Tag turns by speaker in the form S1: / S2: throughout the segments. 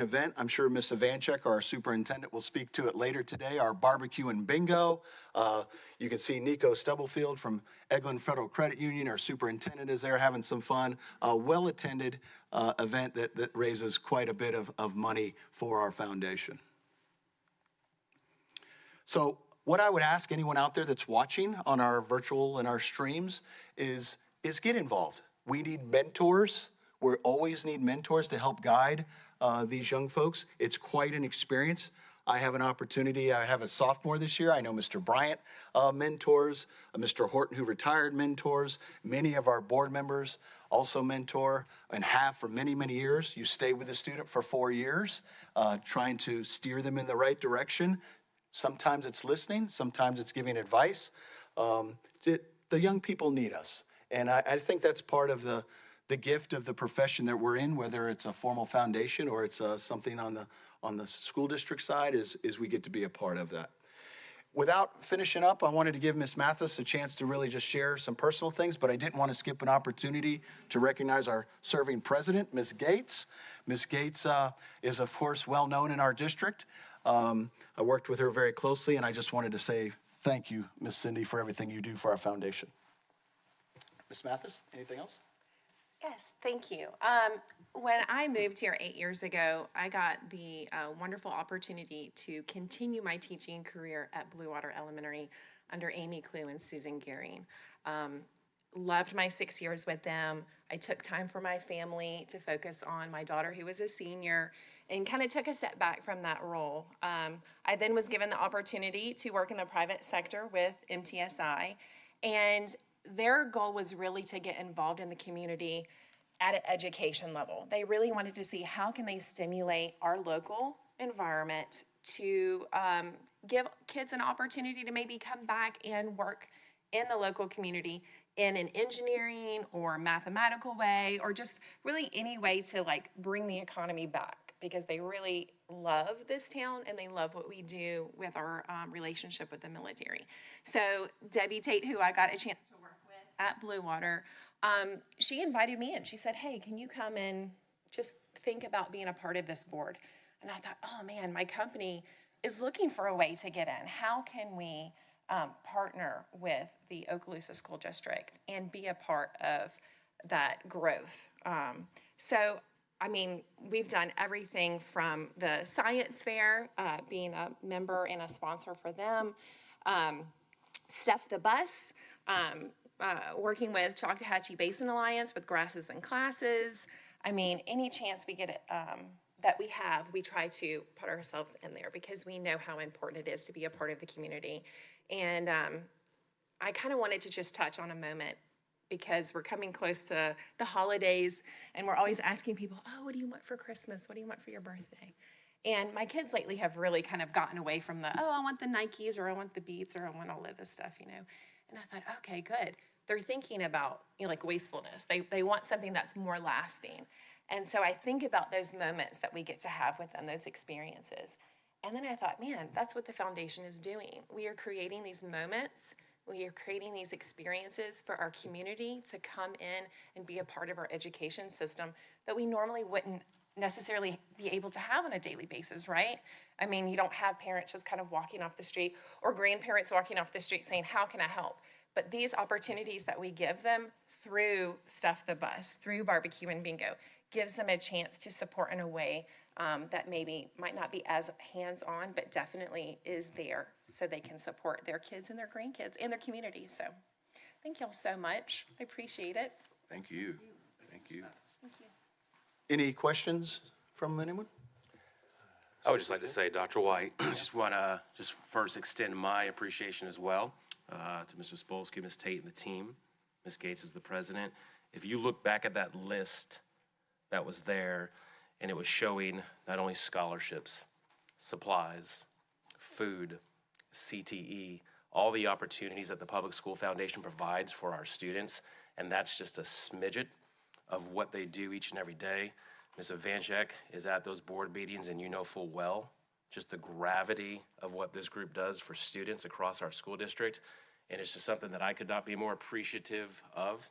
S1: event. I'm sure Ms. Ivanchek, our superintendent, will speak to it later today, our barbecue and bingo. You can see Nico Stubblefield from Eglin Federal Credit Union, our superintendent, is there having some fun. A well-attended event that raises quite a bit of money for our foundation. So what I would ask anyone out there that's watching on our virtual and our streams is get involved. We need mentors. We always need mentors to help guide these young folks. It's quite an experience. I have an opportunity. I have a sophomore this year. I know Mr. Bryant mentors, Mr. Horton, who retired, mentors. Many of our board members also mentor and have for many, many years. You stay with a student for 4 years, trying to steer them in the right direction. Sometimes it's listening. Sometimes it's giving advice. The young people need us. And I think that's part of the gift of the profession that we're in, whether it's a formal foundation or it's something on the school district side, is we get to be a part of that. Without finishing up, I wanted to give Ms. Mathis a chance to really just share some personal things, but I didn't want to skip an opportunity to recognize our serving president, Ms. Gates. Ms. Gates is, of course, well known in our district. I worked with her very closely, and I just wanted to say thank you, Ms. Cindy, for everything you do for our foundation. Ms. Mathis, anything else?
S2: Yes, thank you. When I moved here 8 years ago, I got the wonderful opportunity to continue my teaching career at Blue Water Elementary under Amy Clue and Susan Gehring. Loved my 6 years with them. I took time for my family to focus on my daughter, who was a senior, and kind of took a step back from that role. I then was given the opportunity to work in the private sector with MTSI, and their goal was really to get involved in the community at an education level. They really wanted to see how can they stimulate our local environment to give kids an opportunity to maybe come back and work in the local community in an engineering or mathematical way, or just really any way to like bring the economy back, because they really love this town and they love what we do with our relationship with the military. So Debbie Tate, who I got a chance to work with at Blue Water, she invited me in. She said, hey, can you come and just think about being a part of this board? And I thought, oh man, my company is looking for a way to get in. How can we partner with the Okaloosa School District and be a part of that growth? So, I mean, we've done everything from the science fair, being a member and a sponsor for them, Stuff the Bus, working with Choctawhatchee Basin Alliance with Grasses and Classes. I mean, any chance we get that we have, we try to put ourselves in there because we know how important it is to be a part of the community. And I kind of wanted to just touch on a moment, because we're coming close to the holidays and we're always asking people, oh, what do you want for Christmas? What do you want for your birthday? And my kids lately have really kind of gotten away from the, oh, I want the Nikes, or I want the Beats, or I want all of this stuff, you know. And I thought, okay, good. They're thinking about, you know, like wastefulness. They want something that's more lasting. And so I think about those moments that we get to have with them, those experiences. And then I thought, man, that's what the foundation is doing. We are creating these moments. We are creating these experiences for our community to come in and be a part of our education system that we normally wouldn't necessarily be able to have on a daily basis, right? I mean, you don't have parents just kind of walking off the street, or grandparents walking off the street saying, how can I help? But these opportunities that we give them through Stuff the Bus, through barbecue and bingo, gives them a chance to support in a way that maybe might not be as hands-on, but definitely is there so they can support their kids and their grandkids and their community. So thank y'all so much. I appreciate it.
S1: Thank you. Thank you.
S2: Thank you.
S1: Any questions from anyone?
S3: I would just like to say, Dr. White, just want to first extend my appreciation as well to Mr. Spolsky, Ms. Tate, and the team. Ms. Gates is the president. If you look back at that list that was there, and it was showing not only scholarships, supplies, food, CTE, all the opportunities that the Public School Foundation provides for our students, and that's just a smidget of what they do each and every day. Ms. Ivanchek is at those board meetings, and you know full well just the gravity of what this group does for students across our school district, and it's just something that I could not be more appreciative of,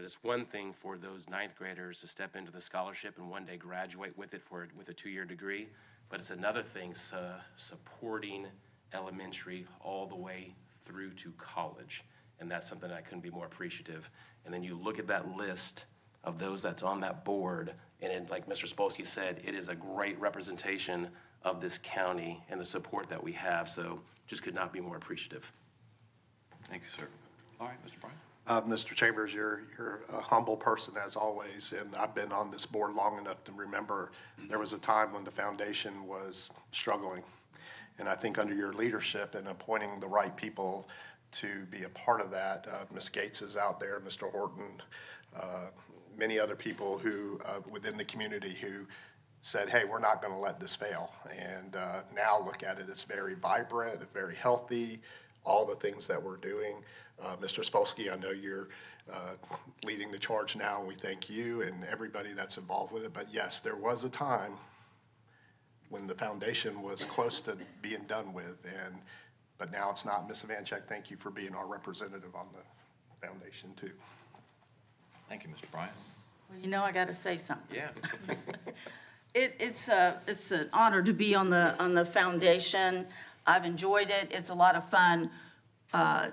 S3: Because it's one thing for those ninth graders to step into the scholarship and one day graduate with it with a 2-year degree, but it's another thing supporting elementary all the way through to college. And that's something I couldn't be more appreciative. And then you look at that list of those that's on that board, and it, like Mr. Spolsky said, it is a great representation of this county and the support that we have. So just could not be more appreciative.
S4: Thank you, sir. All right, Mr. Bryan.
S5: Mr. Chambers, you're a humble person as always, and I've been on this board long enough to remember there was a time when the foundation was struggling. And I think under your leadership and appointing the right people to be a part of that, Ms. Gates is out there, Mr. Horton, many other people who within the community who said, hey, we're not going to let this fail. And now look at it, it's very vibrant, very healthy, all the things that we're doing. Mr. Spolsky, I know you're leading the charge now, and we thank you and everybody that's involved with it. But yes, there was a time when the foundation was close to being done with, but now it's not. Ms. Ivanchek, thank you for being our representative on the foundation too.
S4: Thank you, Mr. Bryan.
S6: Well, you know, I got to say something.
S4: Yeah.
S6: It's an honor to be on the foundation. I've enjoyed it. It's a lot of fun.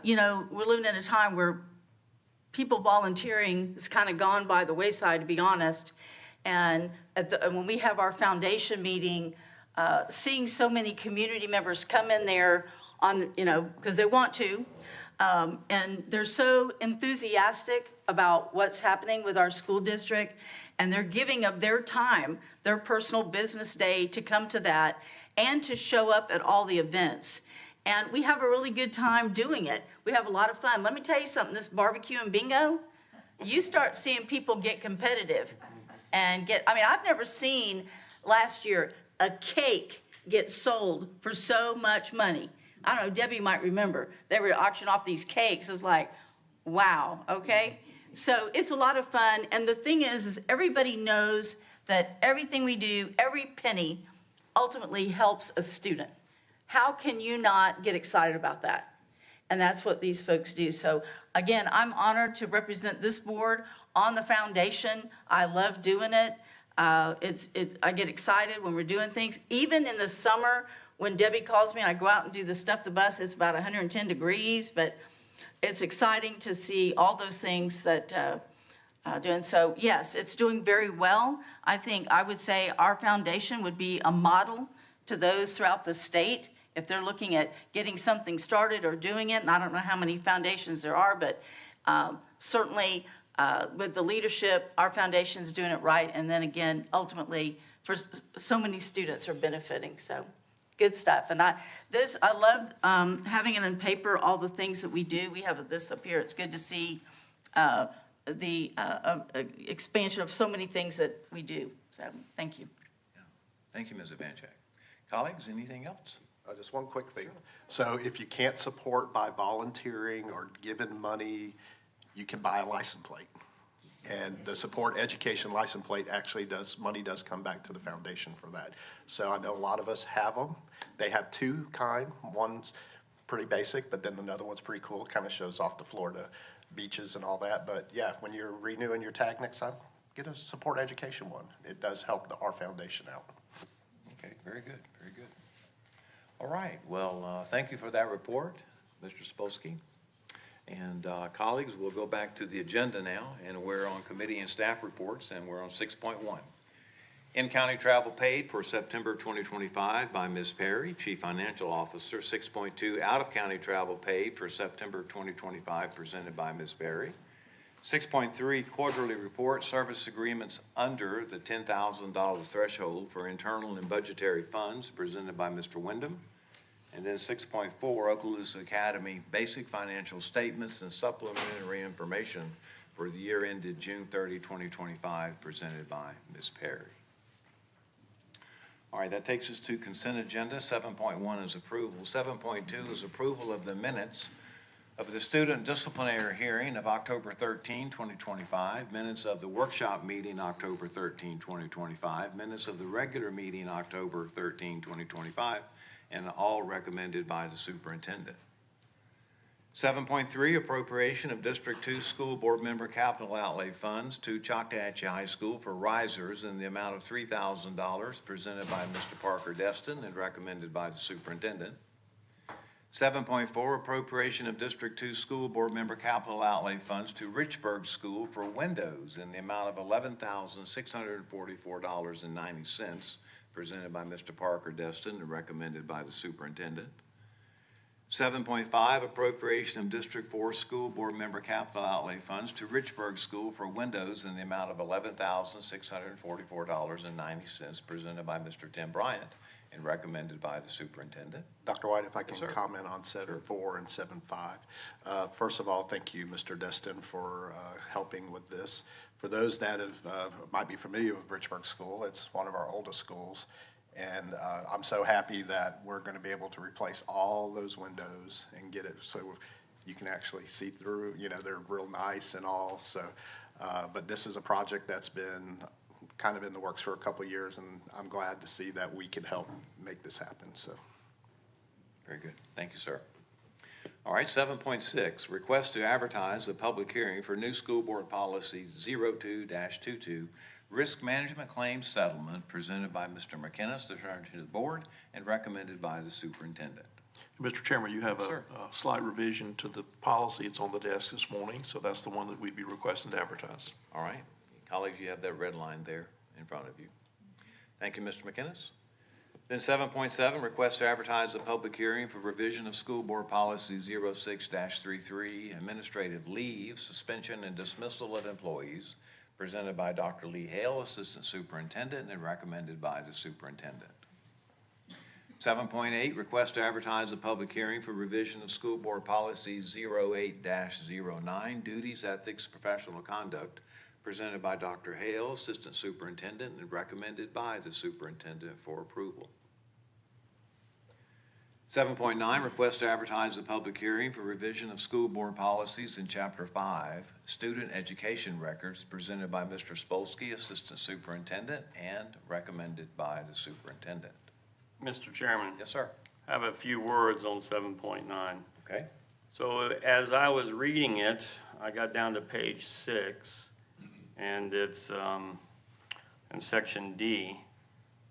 S6: You know, we're living in a time where people volunteering has kind of gone by the wayside, to be honest. And when we have our foundation meeting, seeing so many community members come in there on, you know, because they want to, and they're so enthusiastic about what's happening with our school district, and they're giving of their time, their personal business day to come to that and to show up at all the events. And we have a really good time doing it. We have a lot of fun. Let me tell you something, this barbecue and bingo, you start seeing people get competitive and I mean, I've never seen last year a cake get sold for so much money. I don't know, Debbie might remember. They were auctioning off these cakes. It was like, wow, okay? So it's a lot of fun. And the thing is everybody knows that everything we do, every penny ultimately helps a student. How can you not get excited about that? And that's what these folks do. So again, I'm honored to represent this board on the foundation. I love doing it. I get excited when we're doing things. Even in the summer, when Debbie calls me, I go out and do the Stuff the Bus. It's about 110 degrees, but it's exciting to see all those things that doing. So yes, it's doing very well. I would say our foundation would be a model to those throughout the state if they're looking at getting something started or doing it. And I don't know how many foundations there are, but certainly with the leadership, our foundation's doing it right. And then again, ultimately, for so many students are benefiting. So good stuff. And I love having it in paper, all the things that we do. We have this up here. It's good to see the expansion of so many things that we do. So thank you.
S4: Yeah. Thank you, Ms. Ivanchek. Colleagues, anything else?
S5: Just one quick thing. So if you can't support by volunteering or giving money, you can buy a license plate. And the Support Education license plate actually money does come back to the foundation for that. So I know a lot of us have them. They have two kind. One's pretty basic, but then another one's pretty cool. It kind of shows off the Florida beaches and all that. But yeah, when you're renewing your tag next time, get a Support Education one. It does help our foundation out.
S4: Okay, very good, very good. All right, well, thank you for that report, Mr. Spolsky. And colleagues, we'll go back to the agenda now, and we're on committee and staff reports, and we're on 6.1. In-county travel paid for September 2025 by Ms. Perry, Chief Financial Officer. 6.2, out-of-county travel paid for September 2025 presented by Ms. Perry. 6.3, quarterly report, service agreements under the $10,000 threshold for internal and budgetary funds presented by Mr. Wyndham. And then 6.4, Okaloosa Academy basic financial statements and supplementary information for the year ended June 30, 2025, presented by Ms. Perry. All right, that takes us to consent agenda. 7.1 is approval. 7.2 is approval of the minutes of the student disciplinary hearing of October 13, 2025, minutes of the workshop meeting October 13, 2025, minutes of the regular meeting October 13, 2025, and all recommended by the superintendent. 7.3, appropriation of District 2 School Board Member Capital Outlay Funds to Choctawhatchee High School for risers in the amount of $3,000, presented by Mr. Parker Destin and recommended by the superintendent. 7.4, appropriation of District 2 School Board Member Capital Outlay Funds to Richburg School for windows in the amount of $11,644.90, presented by Mr. Parker Destin and recommended by the superintendent. 7.5, appropriation of District 4 School Board Member Capital Outlay Funds to Richburg School for windows in the amount of $11,644.90, presented by Mr. Tim Bryant and recommended by the superintendent.
S5: Dr. White, if I can
S4: sir.
S5: comment on 7.4 and 7.5. First of all, thank you, Mr. Destin, for helping with this. For those that might be familiar with Richburg School, it's one of our oldest schools. And I'm so happy that we're going to be able to replace all those windows and get it so you can actually see through. You know, they're real nice and all. So, but this is a project that's been kind of in the works for a couple of years, and I'm glad to see that we can help make this happen. So,
S4: Very good. Thank you, sir. All right, 7.6, request to advertise the public hearing for new school board policy 02-22, risk management claims settlement, presented by Mr. McInnes, to return to the board and recommended by the superintendent.
S7: Mr. Chairman, you have
S4: Sir.
S7: a slight revision to the policy. It's on the desk this morning, so that's the one that we'd be requesting to advertise.
S4: All right, colleagues, you have that red line there in front of you. Thank you, Mr. McInnes. Then 7.7, request to advertise a public hearing for revision of School Board Policy 06-33, administrative leave, suspension, and dismissal of employees, presented by Dr. Lee Hale, Assistant Superintendent, and recommended by the Superintendent. 7.8, request to advertise a public hearing for revision of School Board Policy 08-09, duties, ethics, professional conduct, presented by Dr. Hale, Assistant Superintendent, and recommended by the Superintendent for approval. 7.9, request to advertise a public hearing for revision of school board policies in Chapter 5, student education records, presented by Mr. Spolsky, Assistant Superintendent, and recommended by the Superintendent.
S8: Mr. Chairman,
S4: Yes, sir.
S8: I have a few words on 7.9.
S4: Okay.
S8: So as I was reading it, I got down to page 6, and it's in section D.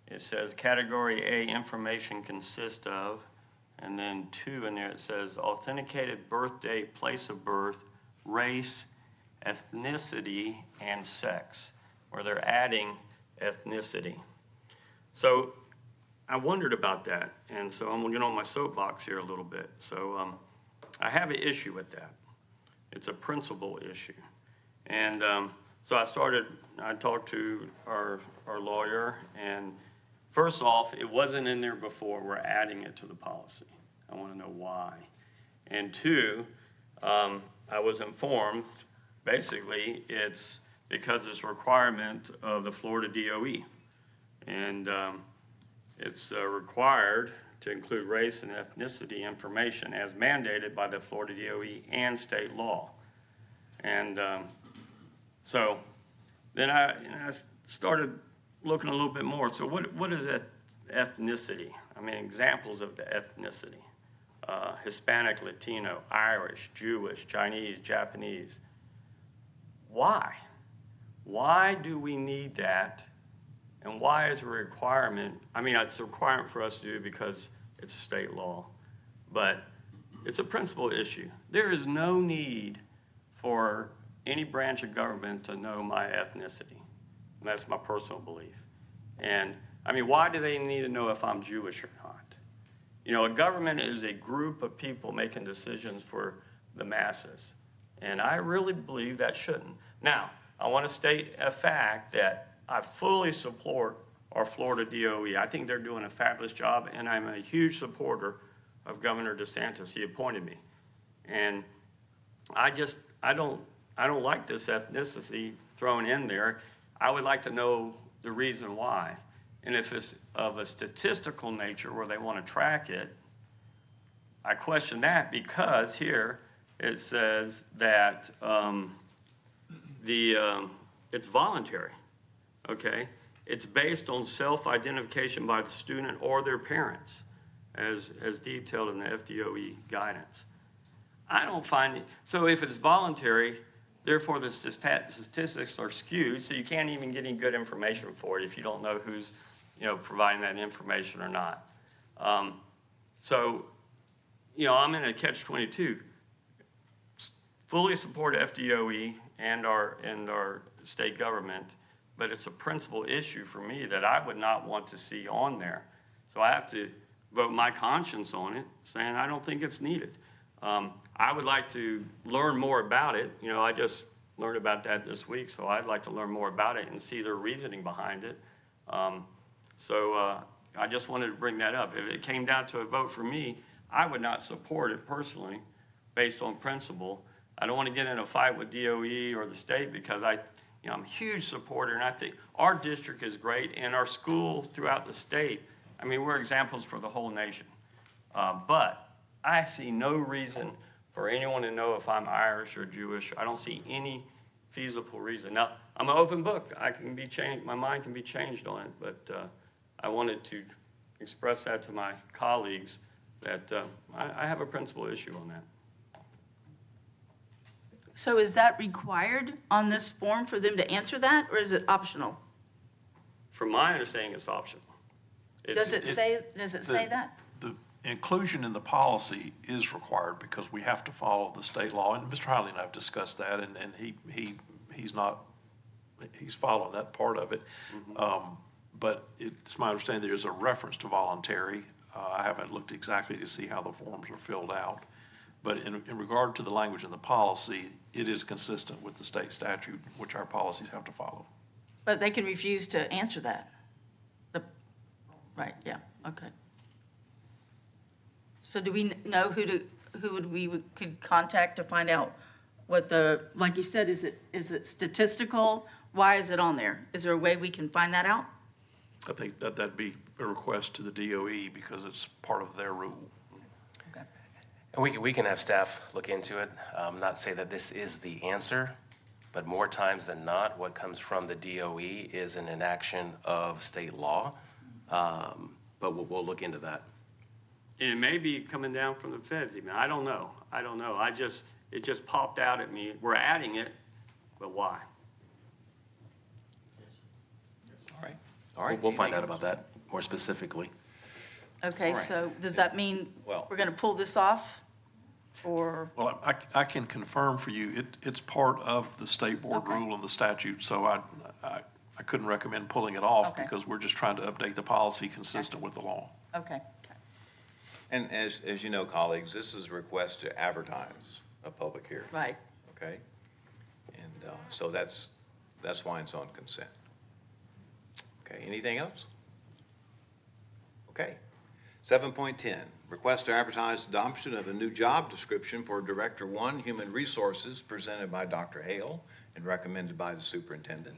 S8: It says category A, information consists of, and then 2 in there it says authenticated birth date, place of birth, race, ethnicity, and sex, where they're adding ethnicity. So I wondered about that, and so I'm gonna get on my soapbox here a little bit. So I have an issue with that. It's a principal issue. And so I talked to our lawyer, and first off, it wasn't in there before. We're adding it to the policy. I want to know why. And 2, I was informed, basically, it's because it's a requirement of the Florida DOE. And it's required to include race and ethnicity information as mandated by the Florida DOE and state law. And so then I started looking a little bit more. So what is ethnicity? I mean, examples of the ethnicity. Hispanic, Latino, Irish, Jewish, Chinese, Japanese. Why? Why do we need that? And why is a requirement? I mean, it's a requirement for us to do because it's a state law, but it's a principal issue. There is no need for any branch of government to know my ethnicity. And that's my personal belief. And I mean, why do they need to know if I'm Jewish or not? You know, a government is a group of people making decisions for the masses. And I really believe that shouldn't. Now, I want to state a fact that I fully support our Florida DOE. I think they're doing a fabulous job, and I'm a huge supporter of Governor DeSantis. He appointed me. And I don't like this ethnicity thrown in there. I would like to know the reason why. And if it's of a statistical nature where they want to track it, I question that because here it says that it's voluntary, okay? It's based on self-identification by the student or their parents, as detailed in the FDOE guidance. I don't find it, so if it's voluntary, therefore the statistics are skewed, so you can't even get any good information for it if you don't know who's, providing that information or not. So, I'm in a catch-22. Fully support FDOE and our state government, but it's a principal issue for me that I would not want to see on there. So I have to vote my conscience on it, saying I don't think it's needed. I would like to learn more about it. I just learned about that this week, so I'd like to learn more about it and see their reasoning behind it. So I just wanted to bring that up. If it came down to a vote for me, I would not support it personally, based on principle. I don't want to get in a fight with DOE or the state because I'm a huge supporter, and I think our district is great, and our schools throughout the state, we're examples for the whole nation. But I see no reason for anyone to know if I'm Irish or Jewish. I don't see any feasible reason. Now, I'm an open book. I can be changed. My mind can be changed on it, but I wanted to express that to my colleagues that I have a principal issue on that.
S6: So is that required on this form for them to answer that, or is it optional?
S8: From my understanding, it's optional.
S6: Does it say that?
S7: The inclusion in the policy is required because we have to follow the state law, and Mr. Hiley and I have discussed that, and he's following that part of it. But it's my understanding there's a reference to voluntary. I haven't looked exactly to see how the forms are filled out. But in regard to the language in the policy, it is consistent with the state statute, which our policies have to follow.
S6: But they can refuse to answer that. Right, yeah, okay. So do we know who we could contact to find out what like you said, is it statistical? Why is it on there? Is there a way we can find that out?
S7: I think that'd be a request to the DOE because it's part of their rule.
S6: Okay.
S3: And we can have staff look into it. Not say that this is the answer, but more times than not, what comes from the DOE is an enaction of state law. But we'll look into that.
S8: And it may be coming down from the feds even. I don't know. It just popped out at me. We're adding it, but why?
S3: All right. We'll find out about that more specifically.
S6: Okay,
S4: right.
S6: so does that mean
S4: Well-
S6: we're going to pull this off? Or,
S7: Well, I can confirm for you, it's part of the state board
S6: Okay.
S7: rule and the statute, so I couldn't recommend pulling it off
S6: Okay.
S7: because we're just trying to update the policy consistent with the law.
S6: okay,
S4: And as you know, colleagues, this is a request to advertise a public hearing,
S6: right.
S4: okay? And so that's why it's on consent. Okay, anything else? Okay. 7.10, request to advertise adoption of a new job description for Director 1, Human Resources, presented by Dr. Hale and recommended by the superintendent.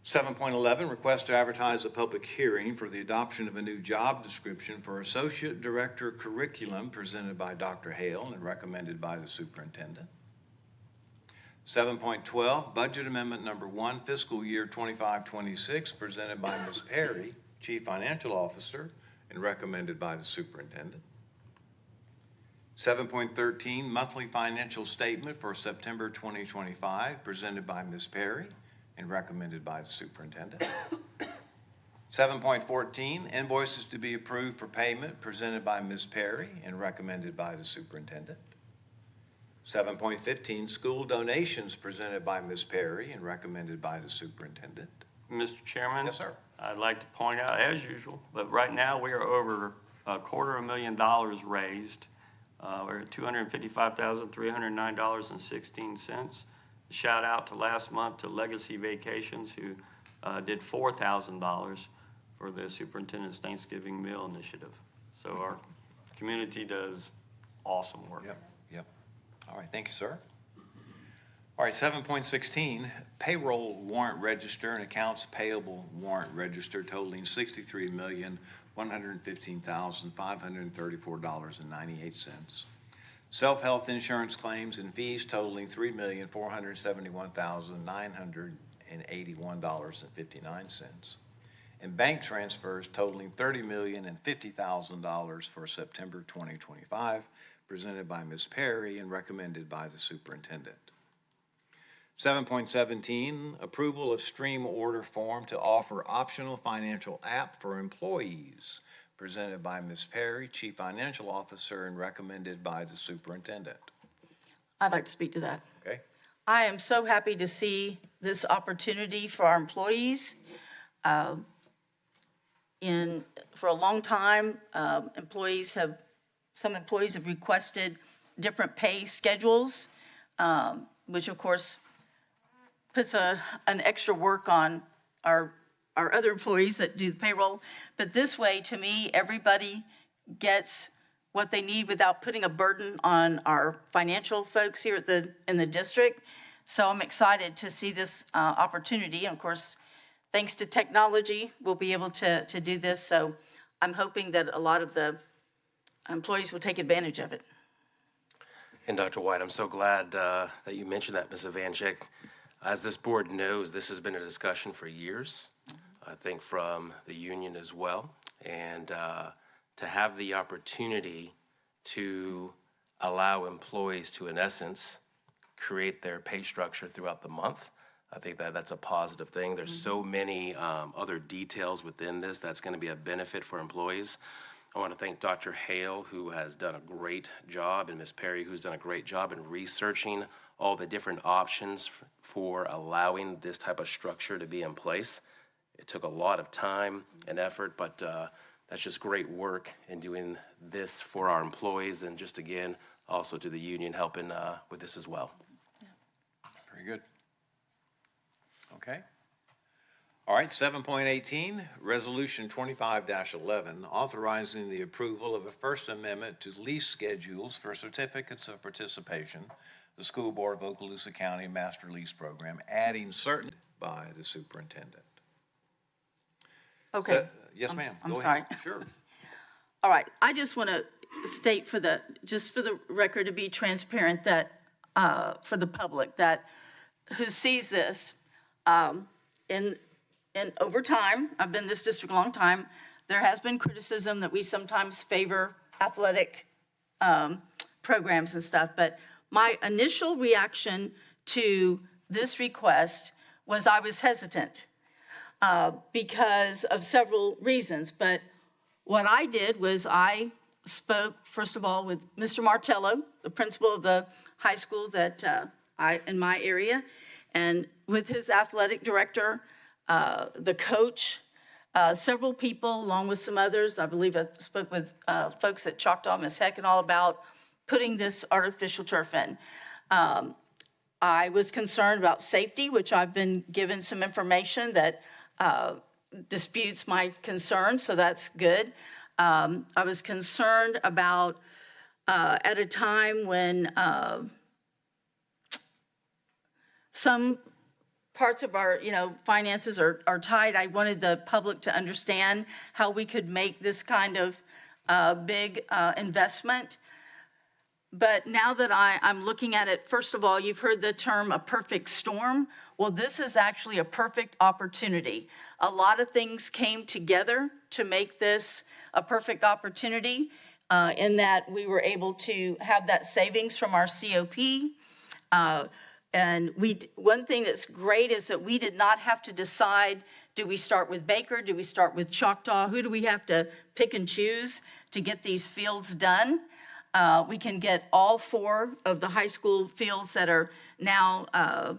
S4: 7.11, request to advertise a public hearing for the adoption of a new job description for Associate Director Curriculum, presented by Dr. Hale and recommended by the superintendent. 7.12, budget amendment number 1, fiscal year 25-26, presented by Ms. Perry, Chief Financial Officer, and recommended by the superintendent. 7.13, monthly financial statement for September 2025, presented by Ms. Perry and recommended by the superintendent. 7.14, invoices to be approved for payment, presented by Ms. Perry and recommended by the superintendent. 7.15, school donations, presented by Ms. Perry and recommended by the superintendent.
S8: Mr. Chairman?
S4: Yes, sir.
S8: I'd like to point out, as usual, but right now we are over $250,000 raised. We're at $255,309.16. Shout out to last month to Legacy Vacations, who did $4,000 for the Superintendent's Thanksgiving Meal Initiative. So our community does awesome work.
S4: Yep. All right, thank you, sir. All right, 7.16, payroll warrant register and accounts payable warrant register totaling $63,115,534.98. Self-health insurance claims and fees totaling $3,471,981.59. And bank transfers totaling $30,050,000 for September 2025, presented by Ms. Perry and recommended by the superintendent. 7.17, approval of stream order form to offer optional financial app for employees, presented by Ms. Perry, Chief Financial Officer, and recommended by the superintendent.
S6: I'd like to speak to that.
S4: Okay?
S6: I am so happy to see this opportunity for our employees. For a long time, some employees have requested different pay schedules, which of course puts an extra work on our other employees that do the payroll. But this way, to me, everybody gets what they need without putting a burden on our financial folks here in the district. So I'm excited to see this opportunity. And of course, thanks to technology, we'll be able to do this. So I'm hoping that a lot of the employees will take advantage of it.
S3: And Dr. White, I'm so glad that you mentioned that, Ms. Ivanchik. As this board knows, this has been a discussion for years, I think from the union as well. And to have the opportunity to allow employees to, in essence, create their pay structure throughout the month, I think that that's a positive thing. There's so many other details within this that's going to be a benefit for employees. I want to thank Dr. Hale, who has done a great job, and Ms. Perry, who's done a great job in researching all the different options for allowing this type of structure to be in place. It took a lot of time and effort, but that's just great work in doing this for our employees, and just again, also to the union helping with this as well.
S4: Very good. Okay. All right, 7.18, Resolution 25-11, authorizing the approval of a First Amendment to lease schedules for certificates of participation, the School Board of Okaloosa County Master Lease Program, adding certain by the superintendent.
S6: Okay.
S4: Yes, ma'am.
S6: I'm
S4: Go
S6: sorry.
S4: ahead. Sure.
S6: All right, I just want to state just for the record, to be transparent, that for the public that who sees this, and over time, I've been in this district a long time, there has been criticism that we sometimes favor athletic programs and stuff, but my initial reaction to this request was I was hesitant because of several reasons. But what I did was I spoke, first of all, with Mr. Martello, the principal of the high school that in my area, and with his athletic director, the coach, several people, along with some others. I believe I spoke with folks at Choctaw, Ms. Heck, and all about putting this artificial turf in. I was concerned about safety, which I've been given some information that disputes my concerns, so that's good. I was concerned about at a time when some parts of our, finances are tight. I wanted the public to understand how we could make this kind of big investment. But now that I'm looking at it, first of all, you've heard the term a perfect storm. Well, this is actually a perfect opportunity. A lot of things came together to make this a perfect opportunity in that we were able to have that savings from our COP. And one thing that's great is that we did not have to decide, do we start with Baker? Do we start with Choctaw? Who do we have to pick and choose to get these fields done? We can get all 4 of the high school fields that are now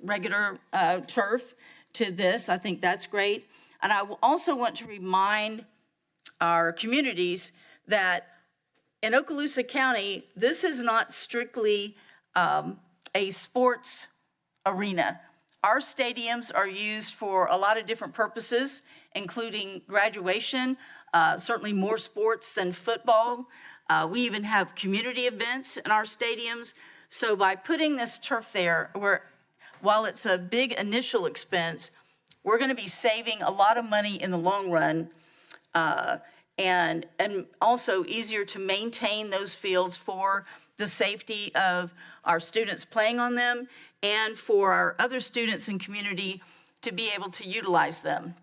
S6: regular turf to this. I think that's great. And I also want to remind our communities that in Okaloosa County, this is not strictly a sports arena. Our stadiums are used for a lot of different purposes, including graduation, certainly more sports than football. We even have community events in our stadiums. So by putting this turf there, while it's a big initial expense, we're going to be saving a lot of money in the long run, and also easier to maintain those fields for the safety of our students playing on them and for our other students and community to be able to utilize them.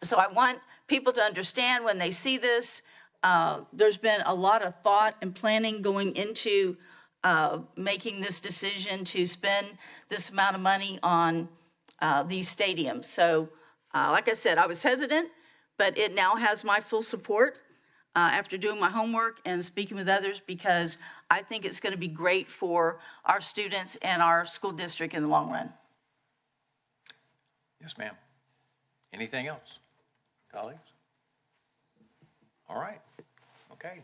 S6: So I want people to understand when they see this, There's been a lot of thought and planning going into making this decision to spend this amount of money on these stadiums. So, like I said, I was hesitant, but it now has my full support after doing my homework and speaking with others, because I think it's going to be great for our students and our school district in the long run.
S4: Yes, ma'am. Anything else, colleagues? All right, okay.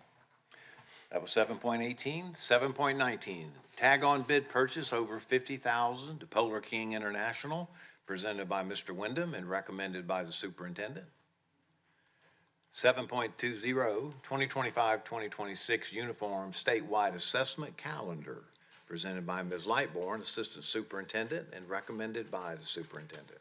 S4: That was 7.18. 7.19, tag-on bid purchase over $50,000 to Polar King International, presented by Mr. Wyndham and recommended by the superintendent. 7.20, 2025-2026 uniform statewide assessment calendar, presented by Ms. Lightbourne, assistant superintendent, and recommended by the superintendent.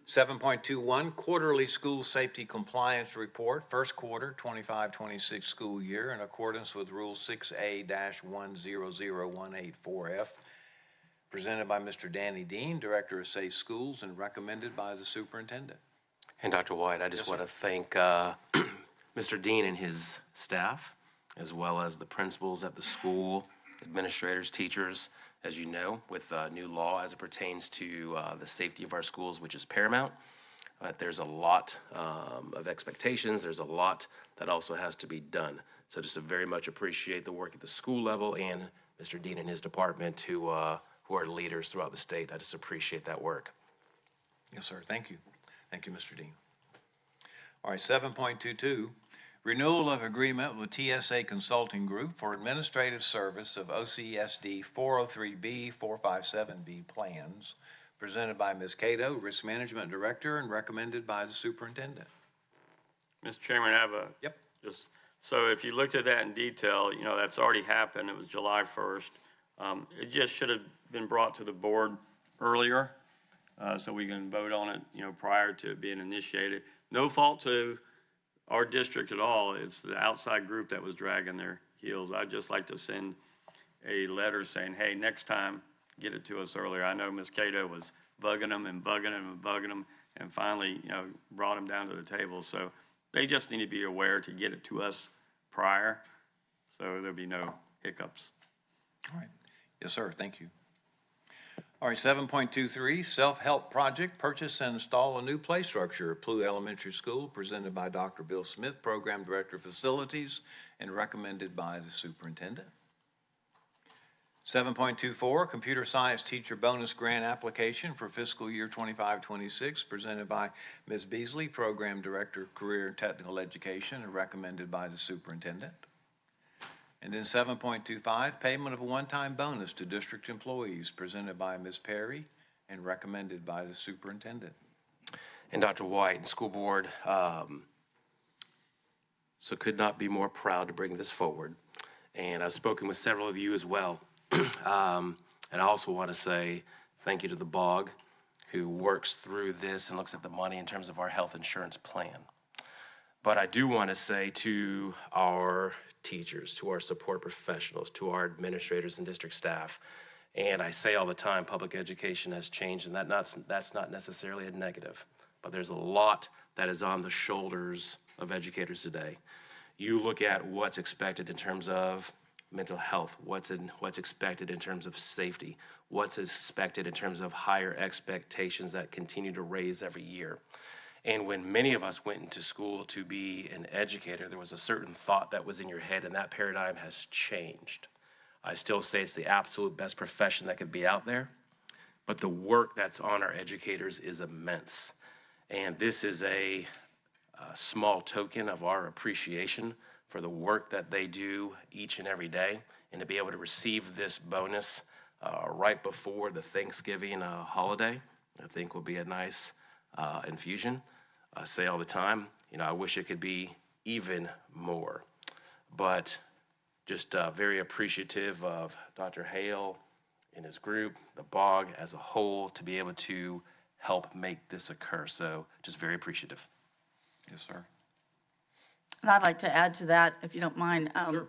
S4: 7.21, quarterly school safety compliance report, first quarter 25-26 school year, in accordance with Rule 6A-100184F, presented by Mr. Danny Dean, Director of Safe Schools, and recommended by the superintendent.
S3: And Dr. White, I just want to thank Mr. Dean and his staff, as well as the principals at the school, administrators, teachers, as you know, with new law as it pertains to the safety of our schools, which is paramount. There's a lot of expectations. There's a lot that also has to be done. So just to very much appreciate the work at the school level and Mr. Dean and his department who are leaders throughout the state. I just appreciate that work.
S4: Yes, sir. Thank you. Thank you, Mr. Dean. All right, 7.22, renewal of agreement with TSA Consulting Group for administrative service of OCSD 403B, 457B plans, presented by Ms. Cato, Risk Management Director, and recommended by the superintendent.
S8: Mr. Chairman, I have
S4: Yep.
S8: So if you looked at that in detail, you know, that's already happened. It was July 1st. It just should have been brought to the board earlier, so we can vote on it, you know, prior to it being initiated. No fault to our district at all. It's the outside group that was dragging their heels. I'd just like to send a letter saying, hey, next time, get it to us earlier. I know Ms. Cato was bugging them and bugging them and bugging them, and finally, you know, brought them down to the table. So they just need to be aware to get it to us prior, so there'll be no hiccups.
S4: All right. Yes, sir. Thank you. All right, 7.23, self-help project, purchase and install a new play structure at Plough Elementary School, presented by Dr. Bill Smith, Program Director of Facilities, and recommended by the superintendent. 7.24, computer science teacher bonus grant application for fiscal year 25-26, presented by Ms. Beasley, Program Director of Career and Technical Education, and recommended by the superintendent. And then 7.25, payment of a one-time bonus to district employees, presented by Ms. Perry and recommended by the superintendent.
S3: And Dr. White and school board, so could not be more proud to bring this forward. And I've spoken with several of you as well. And I also want to say thank you to the BOG, who works through this and looks at the money in terms of our health insurance plan. But I do want to say to our teachers, to our support professionals, to our administrators and district staff, and I say all the time, public education has changed, and that's not necessarily a negative, but there's a lot that is on the shoulders of educators today. You look at what's expected in terms of mental health, what's expected in terms of safety, what's expected in terms of higher expectations that continue to raise every year. And when many of us went into school to be an educator, there was a certain thought that was in your head, and that paradigm has changed. I still say it's the absolute best profession that could be out there, but the work that's on our educators is immense. And this is a small token of our appreciation for the work that they do each and every day, and to be able to receive this bonus right before the Thanksgiving holiday, I think will be a nice infusion. I say all the time, you know, I wish it could be even more, but just very appreciative of Dr. Hale and his group, the BOG as a whole, to be able to help make this occur. So just very appreciative.
S4: Yes, sir.
S6: And I'd like to add to that, if you don't mind.
S4: Sure.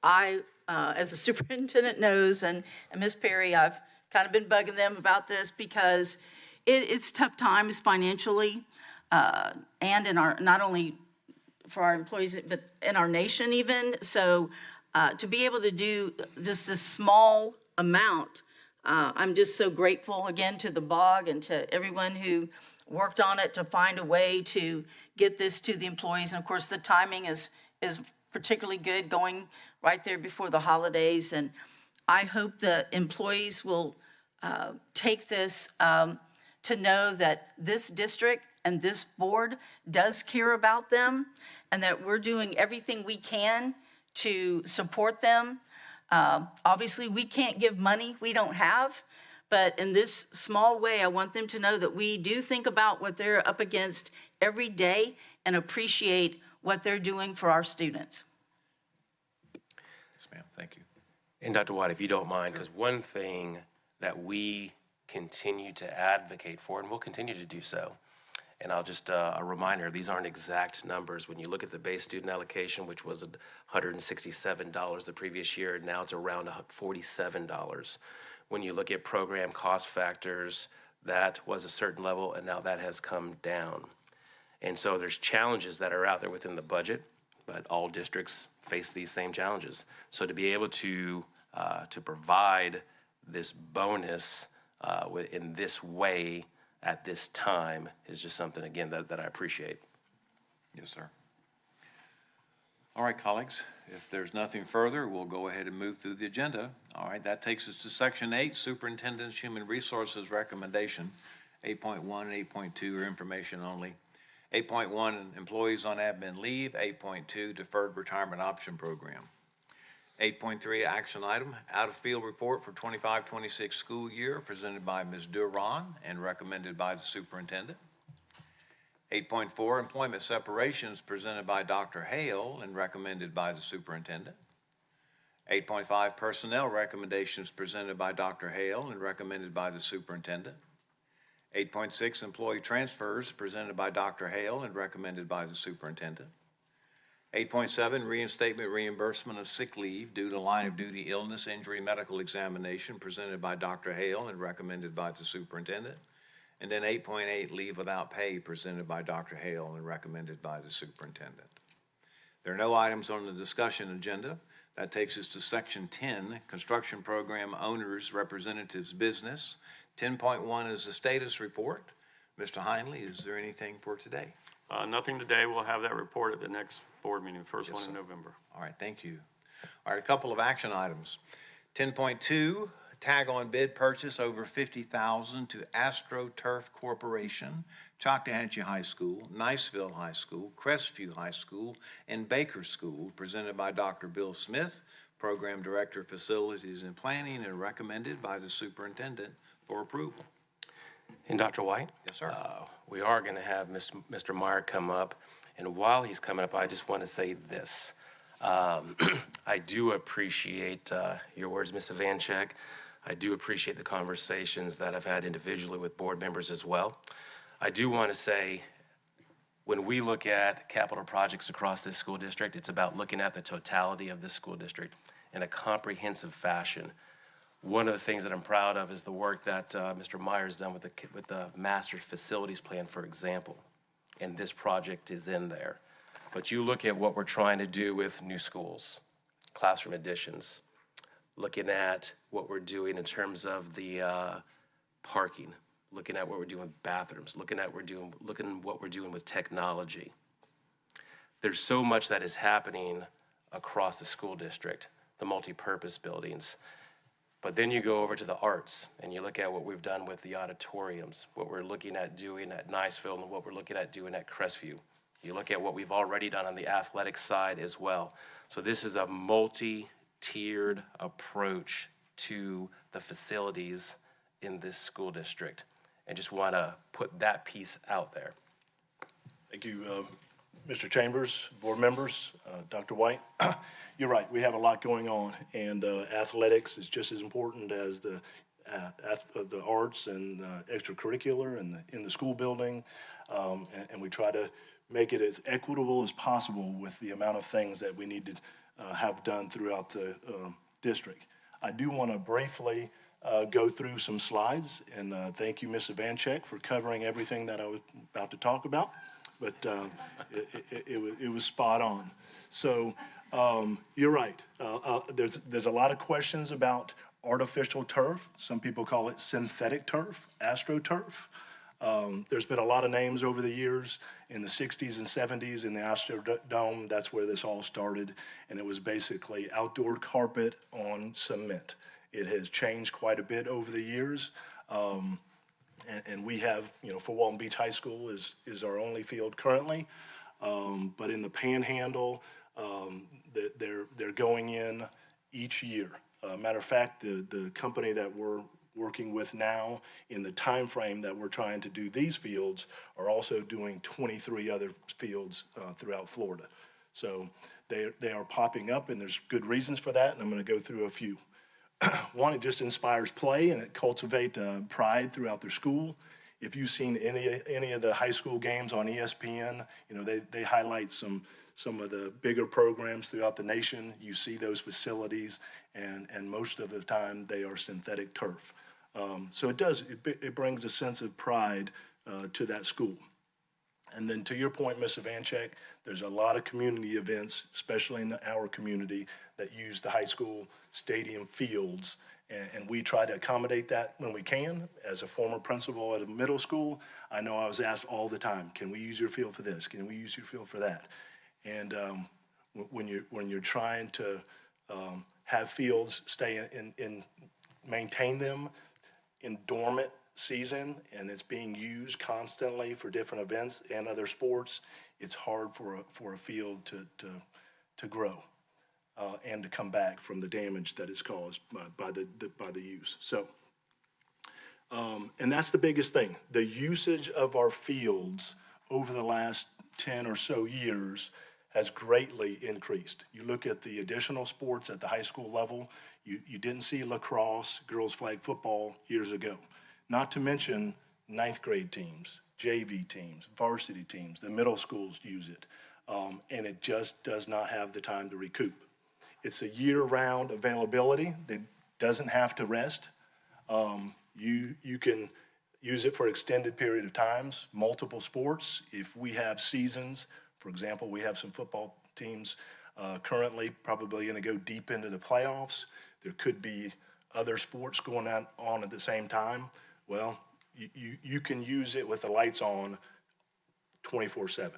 S6: I, as the superintendent knows, and Ms. Perry, I've kind of been bugging them about this because it's tough times financially, and in our, not only for our employees, but in our nation even. So to be able to do just this small amount, I'm just so grateful again to the BOG and to everyone who worked on it to find a way to get this to the employees. And of course, the timing is particularly good, going right there before the holidays. And I hope the employees will take this to know that this district and this board does care about them, and that we're doing everything we can to support them. Obviously, we can't give money we don't have, but in this small way, I want them to know that we do think about what they're up against every day and appreciate what they're doing for our students.
S4: Yes, ma'am, thank you.
S3: And Dr. White, if you don't mind, because one thing that we continue to advocate for, and we'll continue to do so, and I'll just, a reminder, these aren't exact numbers. When you look at the base student allocation, which was $167 the previous year, now it's around $47. When you look at program cost factors, that was a certain level, and now that has come down. And so there's challenges that are out there within the budget, but all districts face these same challenges. So to be able to provide this bonus in this way at this time is just something, again, that I appreciate.
S4: Yes, sir. All right, colleagues, if there's nothing further, we'll go ahead and move through the agenda. All right, that takes us to Section 8, Superintendent's Human Resources Recommendation. 8.1 and 8.2 are information only. 8.1, Employees on Admin Leave. 8.2, Deferred Retirement Option Program. 8.3, action item, out-of-field report for 25-26 school year, presented by Ms. Duran and recommended by the superintendent. 8.4, employment separations, presented by Dr. Hale and recommended by the superintendent. 8.5, personnel recommendations, presented by Dr. Hale and recommended by the superintendent. 8.6, employee transfers, presented by Dr. Hale and recommended by the superintendent. 8.7, reinstatement reimbursement of sick leave due to line of duty illness, injury, medical examination, presented by Dr. Hale and recommended by the superintendent. And then 8.8, leave without pay, presented by Dr. Hale and recommended by the superintendent. There are no items on the discussion agenda. That takes us to Section 10, Construction Program Owners Representatives Business. 10.1 is the status report. Mr. Heinley, is there anything for today?
S8: Nothing today. We'll have that report at the next board meeting, the first one in November.
S4: All right, thank you. All right, a couple of action items. 10.2, tag on bid purchase over $50,000 to AstroTurf Corporation, Choctawhatchee High School, Niceville High School, Crestview High School, and Baker School, presented by Dr. Bill Smith, Program Director of Facilities and Planning, and recommended by the superintendent for approval.
S3: And Dr. White?
S4: Yes, sir.
S3: We are going to have Mr. Meyer come up, and while he's coming up, I just want to say this. I do appreciate your words, Ms. Ivanchek. I do appreciate the conversations that I've had individually with board members as well. I do want to say, when we look at capital projects across this school district, it's about looking at the totality of this school district in a comprehensive fashion. One of the things that I'm proud of is the work that Mr. Meyer's done with the master facilities plan, for example, and this project is in there. But you look at what we're trying to do with new schools, classroom additions, looking at what we're doing in terms of the parking, looking at what we're doing with bathrooms, looking at what we're doing with technology. There's so much that is happening across the school district, the multi-purpose buildings. But then you go over to the arts and you look at what we've done with the auditoriums, what we're looking at doing at Niceville and what we're looking at doing at Crestview. You look at what we've already done on the athletic side as well. So this is a multi-tiered approach to the facilities in this school district. And just want to put that piece out there.
S9: Thank you, Mr. Chambers, board members, Dr. White. You're right, we have a lot going on, and athletics is just as important as the arts and extracurricular and in the school building, and we try to make it as equitable as possible with the amount of things that we need to have done throughout the district. I do want to briefly go through some slides, and thank you, Ms. Ivanchek, for covering everything that I was about to talk about. but it was spot on. So you're right. There's a lot of questions about artificial turf. Some people call it synthetic turf, AstroTurf. There's been a lot of names over the years. In the 60s and 70s in the Astrodome, that's where this all started, and it was basically outdoor carpet on cement. It has changed quite a bit over the years, and we have, Fort Walton Beach High School is our only field currently, but in the Panhandle, they're going in each year. Matter of fact, the company that we're working with now in the time frame that we're trying to do these fields are also doing 23 other fields throughout Florida. So they are popping up, and there's good reasons for that, and I'm going to go through a few. One, it just inspires play, and it cultivates pride throughout their school. If you've seen any of the high school games on ESPN, they highlight some of the bigger programs throughout the nation. You see those facilities, and most of the time they are synthetic turf. So it brings a sense of pride to that school. And then to your point, Ms. Ivanchek, there's a lot of community events, especially in our community, that use the high school stadium fields. And we try to accommodate that when we can. As a former principal at a middle school, I know I was asked all the time, can we use your field for this? Can we use your field for that? And when you're trying to have fields stay in maintain them in dormant season, and it's being used constantly for different events and other sports, it's hard for a field to grow and to come back from the damage that is caused by the use. So, and that's the biggest thing. The usage of our fields over the last 10 or so years has greatly increased. You look at the additional sports at the high school level, you didn't see lacrosse, girls flag football years ago. Not to mention ninth grade teams, JV teams, varsity teams, the middle schools use it. And it just does not have the time to recoup. It's a year-round availability that doesn't have to rest. You can use it for extended period of times, multiple sports. If we have seasons, for example, we have some football teams currently probably going to go deep into the playoffs. There could be other sports going on at the same time. Well, you can use it with the lights on 24/7.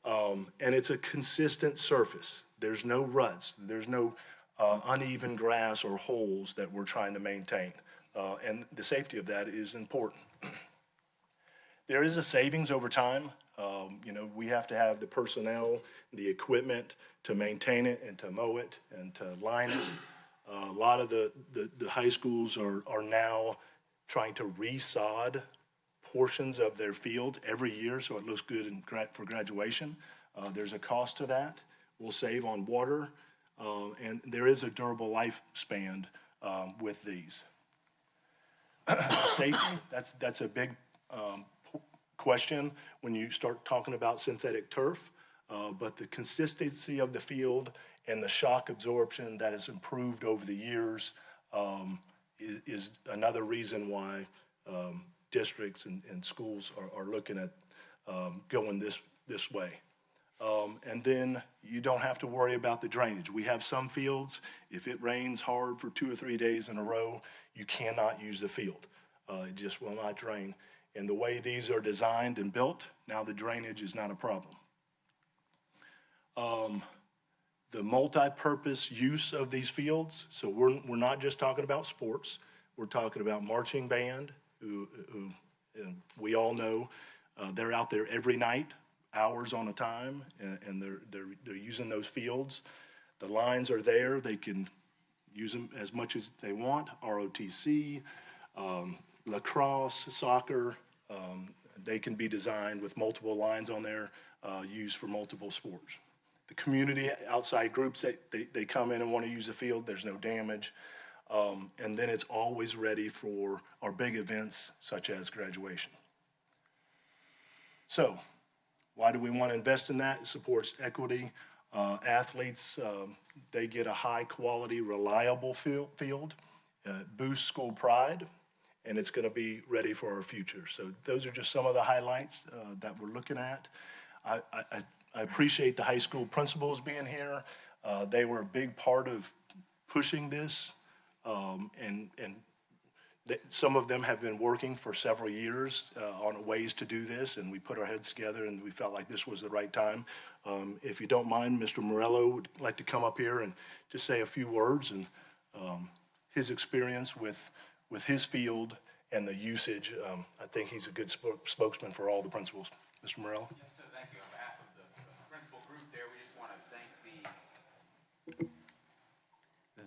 S9: And it's a consistent surface. There's no ruts. There's no uneven grass or holes that we're trying to maintain. And the safety of that is important. There is a savings over time. We have to have the personnel, the equipment to maintain it and to mow it and to line it. A lot of the high schools are now trying to resod portions of their field every year so it looks good for graduation. There's a cost to that. We'll save on water, and there is a durable lifespan with these. Safety, that's a big question when you start talking about synthetic turf, but the consistency of the field and the shock absorption that has improved over the years is another reason why districts and schools are looking at going this way. And then you don't have to worry about the drainage. We have some fields, if it rains hard for 2 or 3 days in a row, you cannot use the field. It just will not drain. And the way these are designed and built, now the drainage is not a problem. The multi-purpose use of these fields, so we're not just talking about sports, we're talking about marching band, who we all know, they're out there every night, hours on a time, and they're using those fields. The lines are there, they can use them as much as they want, ROTC, lacrosse, soccer, they can be designed with multiple lines on there, used for multiple sports. The community outside groups, they come in and want to use the field, there's no damage. And then it's always ready for our big events such as graduation. So, why do we want to invest in that? It supports equity. Athletes, they get a high quality, reliable field, boosts school pride, and it's going to be ready for our future. So those are just some of the highlights that we're looking at. I appreciate the high school principals being here. They were a big part of pushing this, and some of them have been working for several years on ways to do this, and we put our heads together and we felt like this was the right time. If you don't mind, Mr. Morello would like to come up here and just say a few words and his experience with his field and the usage. I think he's a good spokesman for all the principals. Mr. Morello?
S10: Yes, sir. Thank you. On behalf of the principal group there, we just want to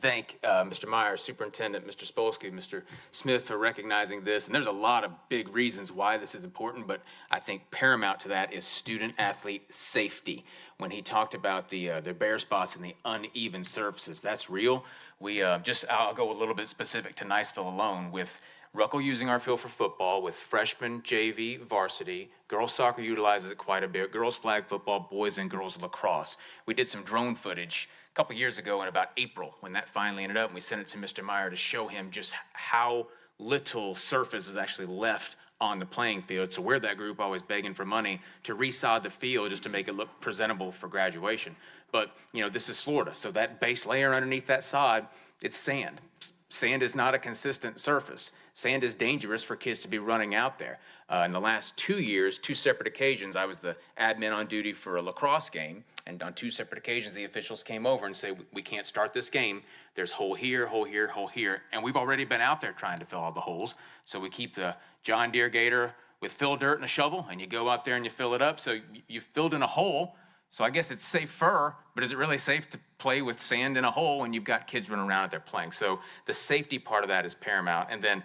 S10: thank Mr. Myers, Superintendent, Mr. Spolsky, Mr. Smith for recognizing this. And there's a lot of big reasons why this is important, but I think paramount to that is student-athlete safety. When he talked about the bare spots and the uneven surfaces, that's real. I'll go a little bit specific to Niceville alone with Ruckle using our field for football with freshman, JV, varsity. Girls soccer utilizes it quite a bit. Girls flag football, boys and girls lacrosse. We did some drone footage a couple years ago in about April when that finally ended up, and we sent it to Mr. Meyer to show him just how little surface is actually left on the playing field. So we're that group always begging for money to resod the field just to make it look presentable for graduation. But, this is Florida, so that base layer underneath that sod, it's sand. Sand is not a consistent surface. Sand is dangerous for kids to be running out there. In the last 2 years, 2 separate occasions, I was the admin on duty for a lacrosse game, and on 2 separate occasions, the officials came over and said, we can't start this game. There's hole here, hole here, hole here, and we've already been out there trying to fill all the holes. So we keep the John Deere Gator with fill dirt and a shovel, and you go out there and you fill it up. So you filled in a hole. So I guess it's safer, but is it really safe to play with sand in a hole when you've got kids running around out there playing? So the safety part of that is paramount. And then,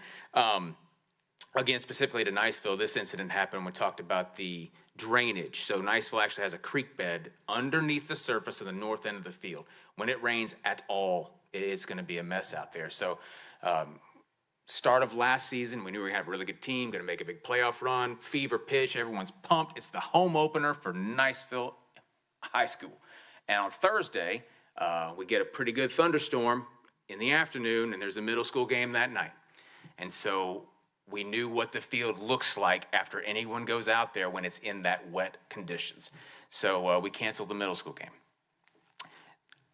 S10: again, specifically to Niceville, this incident happened when we talked about the drainage. So Niceville actually has a creek bed underneath the surface of the north end of the field. When it rains at all, it's going to be a mess out there. So start of last season, we knew we were going to have a really good team, going to make a big playoff run, fever pitch, everyone's pumped. It's the home opener for Niceville High School. And on Thursday, we get a pretty good thunderstorm in the afternoon, and there's a middle school game that night. And so we knew what the field looks like after anyone goes out there when it's in that wet conditions. So we canceled the middle school game.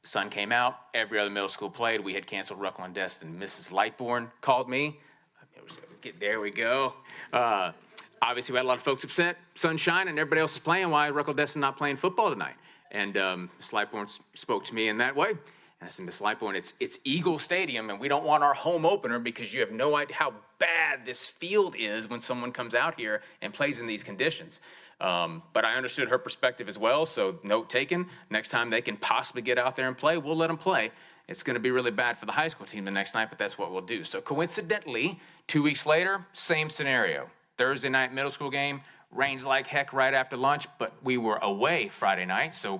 S10: Sun came out, every other middle school played. We had canceled Ruckle and Destin. Mrs. Lightbourne called me. There we go. Obviously, we had a lot of folks upset. Sunshine and everybody else is playing. Why is Ruckle Destin not playing football tonight? And Ms. Lightbourne spoke to me in that way. And I said, Ms. Lightbourne, it's Eagle Stadium, and we don't want our home opener because you have no idea how bad this field is when someone comes out here and plays in these conditions. But I understood her perspective as well, so note taken. Next time they can possibly get out there and play, we'll let them play. It's going to be really bad for the high school team the next night, but that's what we'll do. So coincidentally, 2 weeks later, same scenario. Thursday night middle school game, rains like heck right after lunch, but we were away Friday night, so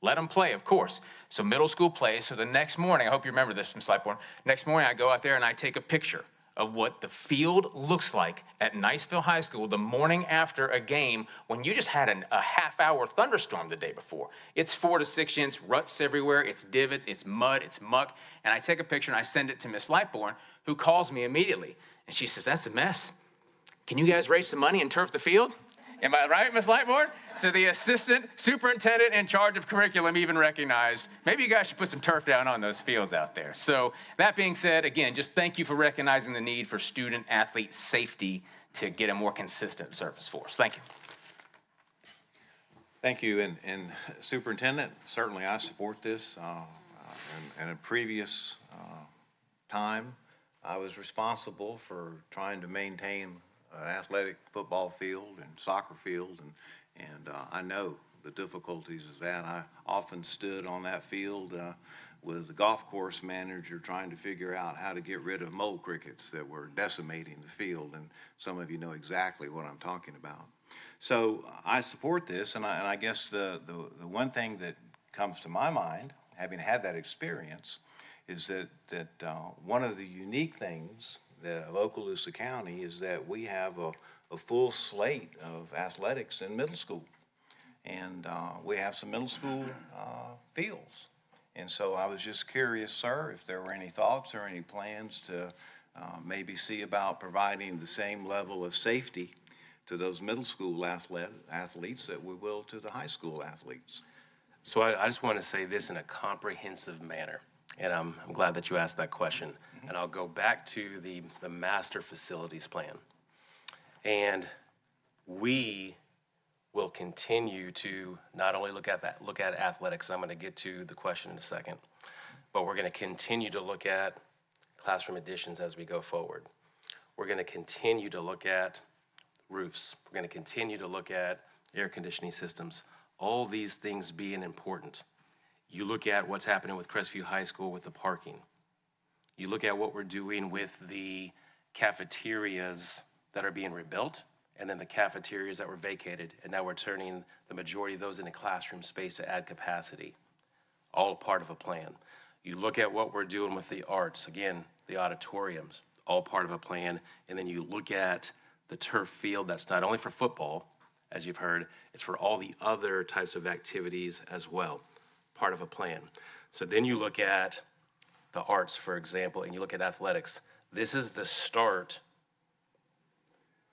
S10: let them play, of course. So middle school plays, so the next morning, I hope you remember this, Ms. Lightbourne, next morning I go out there and I take a picture of what the field looks like at Niceville High School the morning after a game when you just had a half-hour thunderstorm the day before. It's 4 to 6 inch ruts everywhere, it's divots, it's mud, it's muck, and I take a picture and I send it to Ms. Lightbourne, who calls me immediately, and she says, that's a mess. Can you guys raise some money and turf the field? Am I right, Ms. Lightbourne? So the assistant superintendent in charge of curriculum even recognized, maybe you guys should put some turf down on those fields out there. So that being said, again, just thank you for recognizing the need for student-athlete safety to get a more consistent surface for us. Thank you.
S4: Thank you, and Superintendent, certainly I support this. In a previous time, I was responsible for trying to maintain an athletic football field and soccer field, and I know the difficulties of that. I often stood on that field with the golf course manager trying to figure out how to get rid of mole crickets that were decimating the field, and some of you know exactly what I'm talking about. So I support this, and I guess the one thing that comes to my mind, having had that experience, is that one of the unique things of Okaloosa County is that we have a full slate of athletics in middle school. And we have some middle school fields. And so I was just curious, sir, if there were any thoughts or any plans to maybe see about providing the same level of safety to those middle school athletes that we will to the high school athletes.
S3: So I just want to say this in a comprehensive manner, and I'm glad that you asked that question. And I'll go back to the master facilities plan. And we will continue to not only look at athletics, and I'm going to get to the question in a second, but we're going to continue to look at classroom additions as we go forward. We're going to continue to look at roofs. We're going to continue to look at air conditioning systems. All these things being important. You look at what's happening with Crestview High School with the parking. You look at what we're doing with the cafeterias that are being rebuilt, and then the cafeterias that were vacated, and now we're turning the majority of those into classroom space to add capacity. All part of a plan. You look at what we're doing with the arts, again, the auditoriums, all part of a plan, and then you look at the turf field that's not only for football, as you've heard, it's for all the other types of activities as well, part of a plan. So then you look at the arts, for example, and you look at athletics. This is the start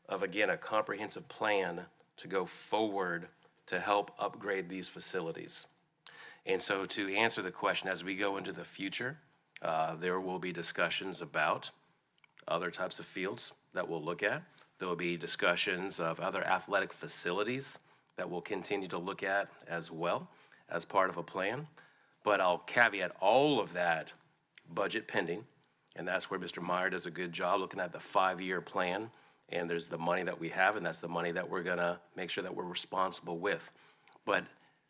S3: of, again, a comprehensive plan to go forward to help upgrade these facilities. And so to answer the question, as we go into the future, there will be discussions about other types of fields that we'll look at. There will be discussions of other athletic facilities that we'll continue to look at as well as part of a plan. But I'll caveat all of that budget pending, and that's where Mr. Meyer does a good job looking at the 5-year plan, and there's the money that we have, and that's the money that we're gonna make sure that we're responsible with. But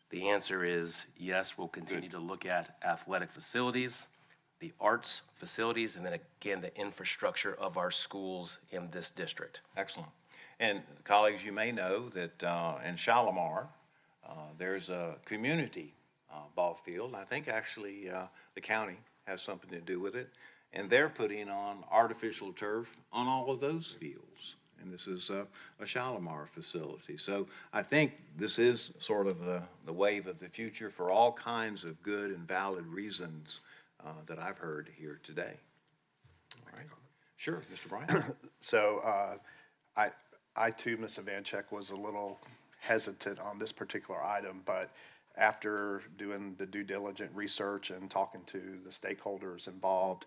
S3: the answer is yes, we'll continue to look at athletic facilities, the arts facilities, and then again, the infrastructure of our schools in this district.
S4: Excellent. And colleagues, you may know that in Shalimar, there's a community ball field. I think actually the county has something to do with it. And they're putting on artificial turf on all of those fields. And this is a Shalimar facility. So I think this is sort of the wave of the future for all kinds of good and valid reasons that I've heard here today. All right. Sure, Mr. Bryant.
S5: So I too, Ms. Ivanchek, was a little hesitant on this particular item, but after doing the due diligent research and talking to the stakeholders involved,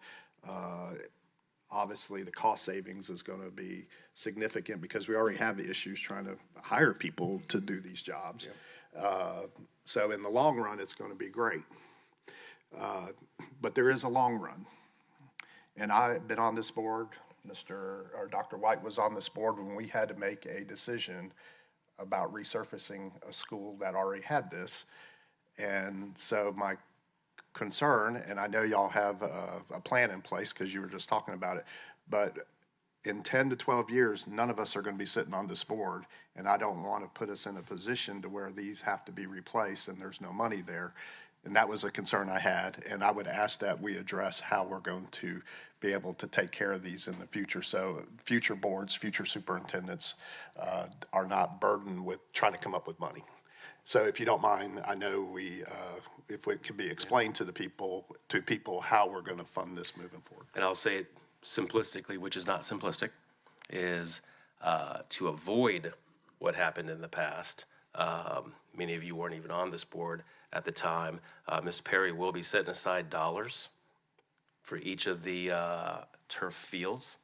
S5: obviously the cost savings is going to be significant because we already have the issues trying to hire people to do these jobs. So in the long run, it's going to be great. But there is a long run. And I've been on this board, Dr. White was on this board when we had to make a decision about resurfacing a school that already had this. And so my concern, and I know y'all have a plan in place because you were just talking about it, but in 10 to 12 years, none of us are going to be sitting on this board, and I don't want to put us in a position to where these have to be replaced and there's no money there. And that was a concern I had, and I would ask that we address how we're going to be able to take care of these in the future. So future boards, future superintendents are not burdened with trying to come up with money. So if you don't mind, I know if it could be explained to people how we're going to fund this moving forward.
S3: And I'll say it simplistically, which is not simplistic, is to avoid what happened in the past. Many of you weren't even on this board at the time. Ms. Perry will be setting aside dollars for each of the turf fields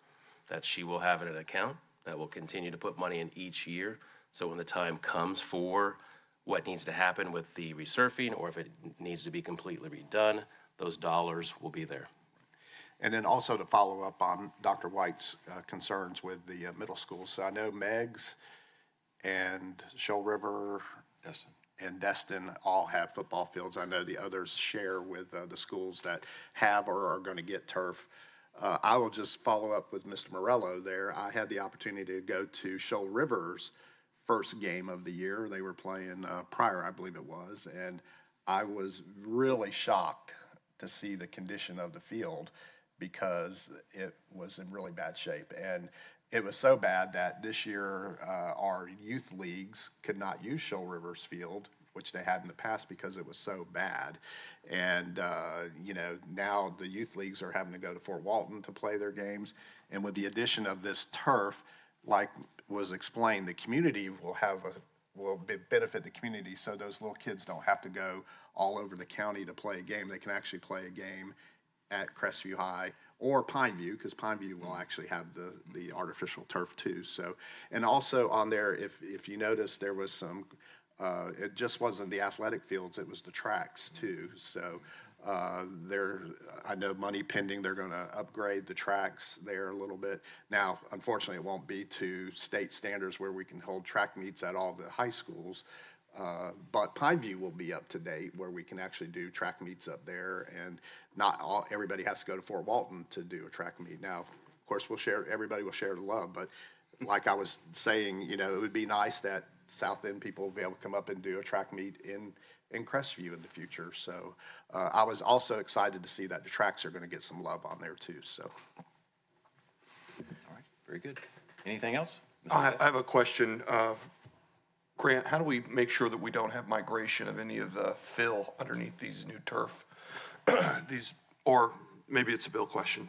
S3: that she will have in an account that will continue to put money in each year. So when the time comes for what needs to happen with the resurfing, or if it needs to be completely redone, those dollars will be there.
S5: And then also to follow up on Dr. White's concerns with the middle schools. So I know Meigs and Shoal River and Destin all have football fields. I know the others share with the schools that have or are going to get turf. I will just follow up with Mr. Morello there. I had the opportunity to go to Shoal River's first game of the year. They were playing Pryor, I believe it was, and I was really shocked to see the condition of the field because it was in really bad shape. And it was so bad that this year our youth leagues could not use Shoal River's field which they had in the past because it was so bad. And, now the youth leagues are having to go to Fort Walton to play their games. And with the addition of this turf, like was explained, the community will benefit the community, so those little kids don't have to go all over the county to play a game. They can actually play a game at Crestview High or Pineview, because Pineview will actually have the artificial turf too. So, and also on there, if you notice, there was some, it just wasn't the athletic fields, it was the tracks too. So I know money pending, they're gonna upgrade the tracks there a little bit. Now, unfortunately, it won't be to state standards where we can hold track meets at all the high schools. But Pineview will be up to date where we can actually do track meets up there, and not everybody has to go to Fort Walton to do a track meet. Now, of course, everybody will share the love, but like I was saying, it would be nice that South End people will be able to come up and do a track meet in Crestview in the future. So I was also excited to see that the tracks are going to get some love on there too. So.
S4: All right, very good. Anything else?
S11: I have a question. Grant, how do we make sure that we don't have migration of any of the fill underneath these new turf? Or maybe it's a Bill question,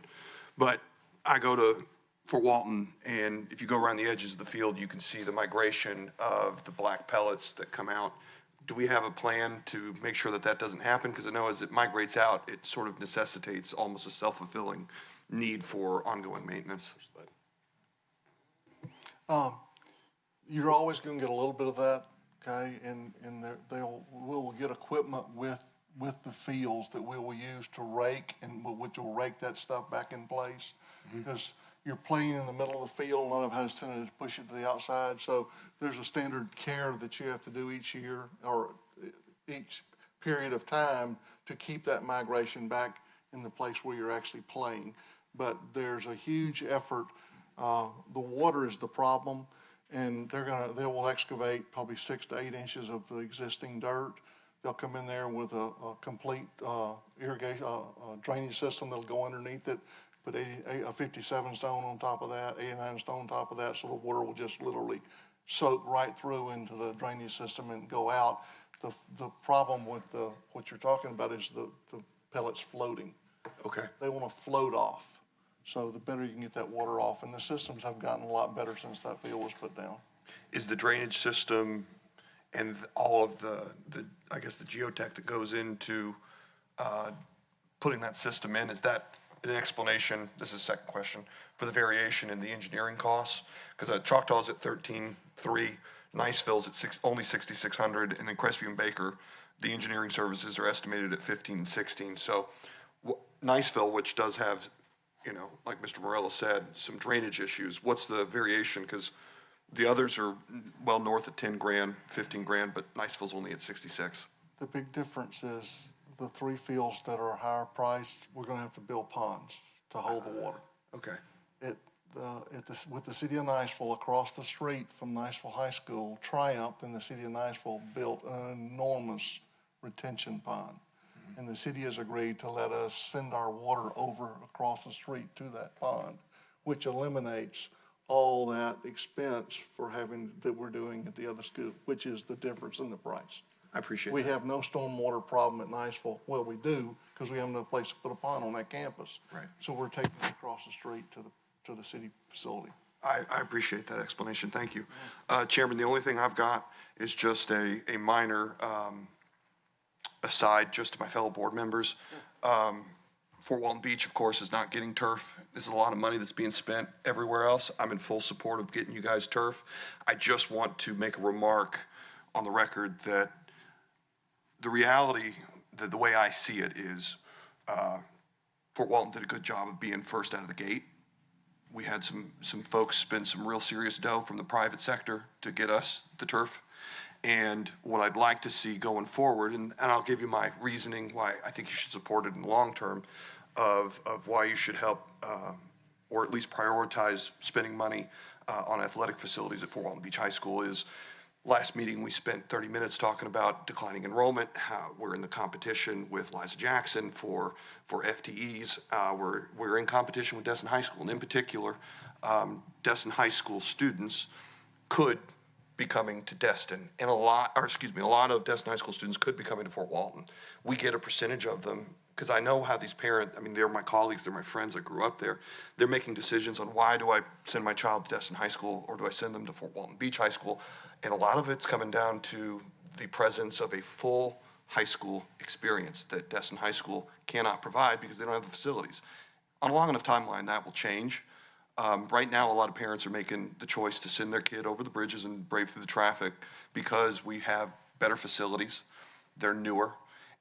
S11: but I go to Fort Walton, and if you go around the edges of the field, you can see the migration of the black pellets that come out. Do we have a plan to make sure that that doesn't happen? Because I know as it migrates out, it sort of necessitates almost a self-fulfilling need for ongoing maintenance.
S12: You're always going to get a little bit of that, okay? And we'll get equipment with the fields that we will use to rake, and which will rake that stuff back in place. Because you're playing in the middle of the field, a lot of it has tendency to push it to the outside. So there's a standard care that you have to do each year or each period of time to keep that migration back in the place where you're actually playing. But there's a huge effort. The water is the problem, and they will excavate probably 6 to 8 inches of the existing dirt. They'll come in there with a complete irrigation drainage system that'll go underneath it, put a 57 stone on top of that, 89 stone on top of that, so the water will just literally soak right through into the drainage system and go out. The problem with what you're talking about is the pellets floating.
S11: Okay.
S12: They want to float off. So the better you can get that water off, and the systems have gotten a lot better since that field was put down.
S11: Is the drainage system and all of the I guess the geotech that goes into putting that system in, is that an explanation, this is the second question, for the variation in the engineering costs? Because Choctaw's at 13.3, Niceville's at only 6,600, and then Crestview and Baker, the engineering services are estimated at 15 and 16. So Niceville, which does have, like Mr. Morello said, some drainage issues, what's the variation? Because the others are well north of 10 grand, 15 grand, but Niceville's only at 66.
S12: The big difference is the 3 fields that are higher priced, we're going to have to build ponds to hold the water.
S11: Okay.
S12: With the city of Niceville, across the street from Niceville High School, Triumph and the city of Niceville built an enormous retention pond. And the city has agreed to let us send our water over across the street to that pond, which eliminates all that expense that we're doing at the other school, which is the difference in the price.
S11: I appreciate
S12: We
S11: that.
S12: have no stormwater problem at Niceville. Well, we do, because we have no place to put a pond on that campus.
S11: Right.
S12: So we're taking it across the street to the city facility.
S11: I appreciate that explanation. Thank you. Chairman, the only thing I've got is just a minor aside just to my fellow board members. Fort Walton Beach, of course, is not getting turf. This is a lot of money that's being spent everywhere else. I'm in full support of getting you guys turf. I just want to make a remark on the record that the reality, the way I see it is Fort Walton did a good job of being first out of the gate. We had some folks spend some real serious dough from the private sector to get us the turf. And what I'd like to see going forward, and I'll give you my reasoning why I think you should support it in the long term, of why you should help or at least prioritize spending money on athletic facilities at Fort Walton Beach High School is, last meeting we spent 30 minutes talking about declining enrollment, how we're in the competition with Liza Jackson for FTEs. We're in competition with Destin High School, and in particular, Destin High School students could be coming to Destin, and a lot of Destin High School students could be coming to Fort Walton. We get a percentage of them, because I know how these parents, I mean, they're my colleagues, they're my friends, I grew up there. They're making decisions on, why do I send my child to Destin High School, or do I send them to Fort Walton Beach High School? And a lot of it's coming down to the presence of a full high school experience that Destin High School cannot provide because they don't have the facilities. On a long enough timeline, that will change. Right now, a lot of parents are making the choice to send their kid over the bridges and brave through the traffic because we have better facilities, they're newer,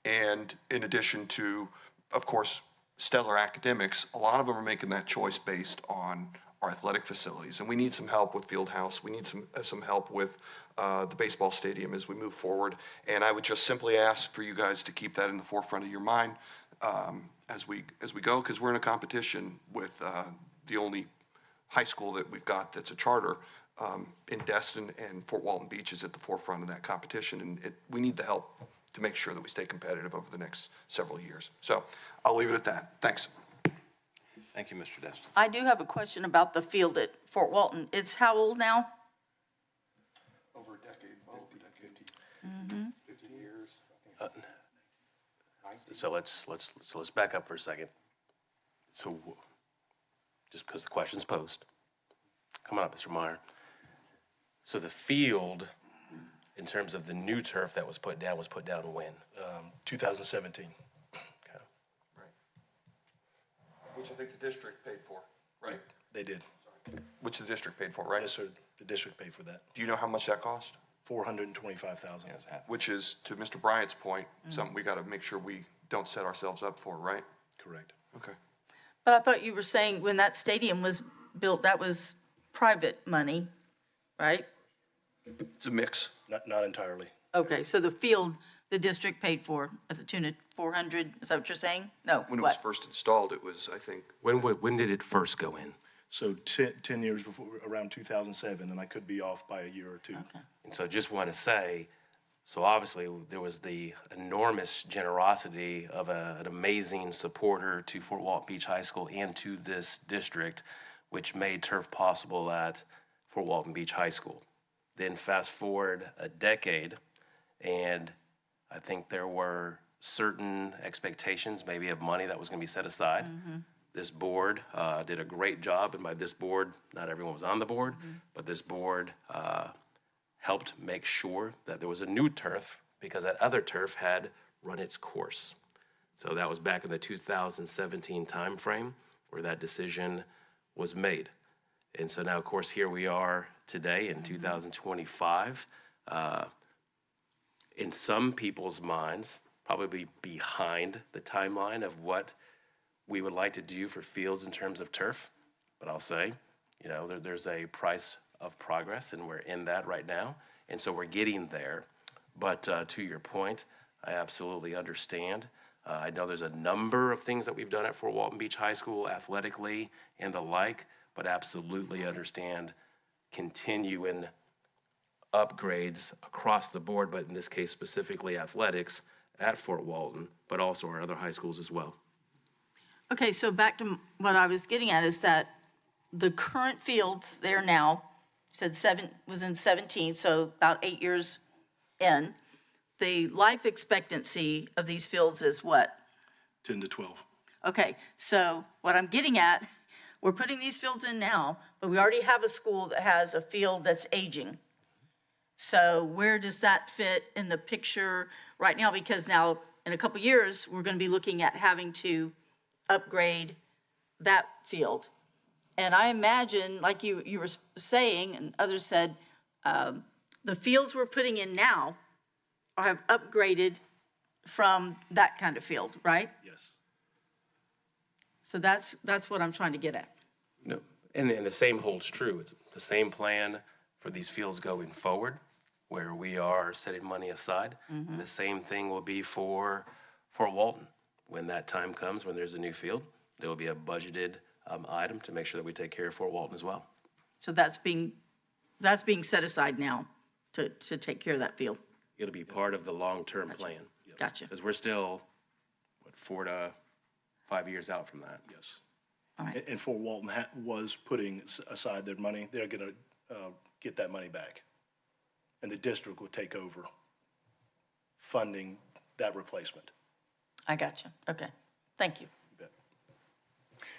S11: and in addition to, of course, stellar academics, a lot of them are making that choice based on our athletic facilities. And we need some help with field house. We need some help with the baseball stadium as we move forward. And I would just simply ask for you guys to keep that in the forefront of your mind as we go, because we're in a competition with the only high school that we've got that's a charter in Destin, and Fort Walton Beach is at the forefront of that competition. And we need the help to make sure that we stay competitive over the next several years. So I'll leave it at that. Thanks.
S4: Thank you, Mr. Destin.
S6: I do have a question about the field at Fort Walton. It's how old now?
S5: Over a decade, both decade. 50 years.
S3: So let's back up for a second. So just because the question's posed. Come on up, Mr. Meyer. So the field, in terms of the new turf that was put down when?
S9: 2017.
S3: Okay.
S11: Which I think the district paid for, right?
S9: They did.
S11: Which the district paid for, right?
S9: Yes, sir. The district paid for that.
S11: Do you know how much that cost?
S9: $425,000.
S11: Which is, to Mr. Bryant's point, something we got to make sure we don't set ourselves up for, right?
S9: Correct.
S11: Okay.
S6: But I thought you were saying when that stadium was built, that was private money, right?
S11: It's a mix.
S9: Not entirely.
S6: Okay, so the field, the district paid for at the tune of 400, is that what you're saying? No,
S11: When it was
S6: what?
S11: first installed, it was, I think,
S3: When did it first go in?
S9: So 10 years before, around 2007, and I could be off by a year or two.
S6: Okay.
S3: And so I just want to say, so obviously there was the enormous generosity of an amazing supporter to Fort Walton Beach High School and to this district, which made turf possible at Fort Walton Beach High School. Then fast forward a decade, and I think there were certain expectations, maybe of money that was going to be set aside. This board did a great job, and by this board, not everyone was on the board, but this board helped make sure that there was a new turf because that other turf had run its course. So that was back in the 2017 timeframe where that decision was made. And so now, of course, here we are today in 2025. In some people's minds, probably behind the timeline of what we would like to do for fields in terms of turf. But I'll say, you know, there's a price of progress, and we're in that right now. And so we're getting there. But to your point, I absolutely understand. I know there's a number of things that we've done at Fort Walton Beach High School athletically and the like, but absolutely understand continuing upgrades across the board, but in this case specifically athletics at Fort Walton, but also our other high schools as well.
S6: Okay, so back to what I was getting at is that the current fields there now, you said was in 17, so about 8 years in. The life expectancy of these fields is what?
S9: 10 to 12.
S6: Okay, so what I'm getting at, we're putting these fields in now, but we already have a school that has a field that's aging. So where does that fit in the picture right now? Because now, in a couple years, we're going to be looking at having to upgrade that field. And I imagine, like you were saying, and others said, the fields we're putting in now have upgraded from that kind of field, right?
S9: Yes.
S6: So that's what I'm trying to get at.
S3: No, and the same holds true. It's the same plan for these fields going forward, where we are setting money aside. And the same thing will be for Fort Walton. When that time comes, when there's a new field, there will be a budgeted item to make sure that we take care of Fort Walton as well.
S6: So that's being set aside now to take care of that field.
S3: It'll be part of the long-term plan.
S6: Gotcha.
S3: Because we're still, 4 to 5 years out from that.
S9: Yes.
S6: All right.
S9: And Fort Walton was putting aside their money. They're going to get that money back. and the district will take over funding that replacement.
S6: I got you. Okay. Thank you.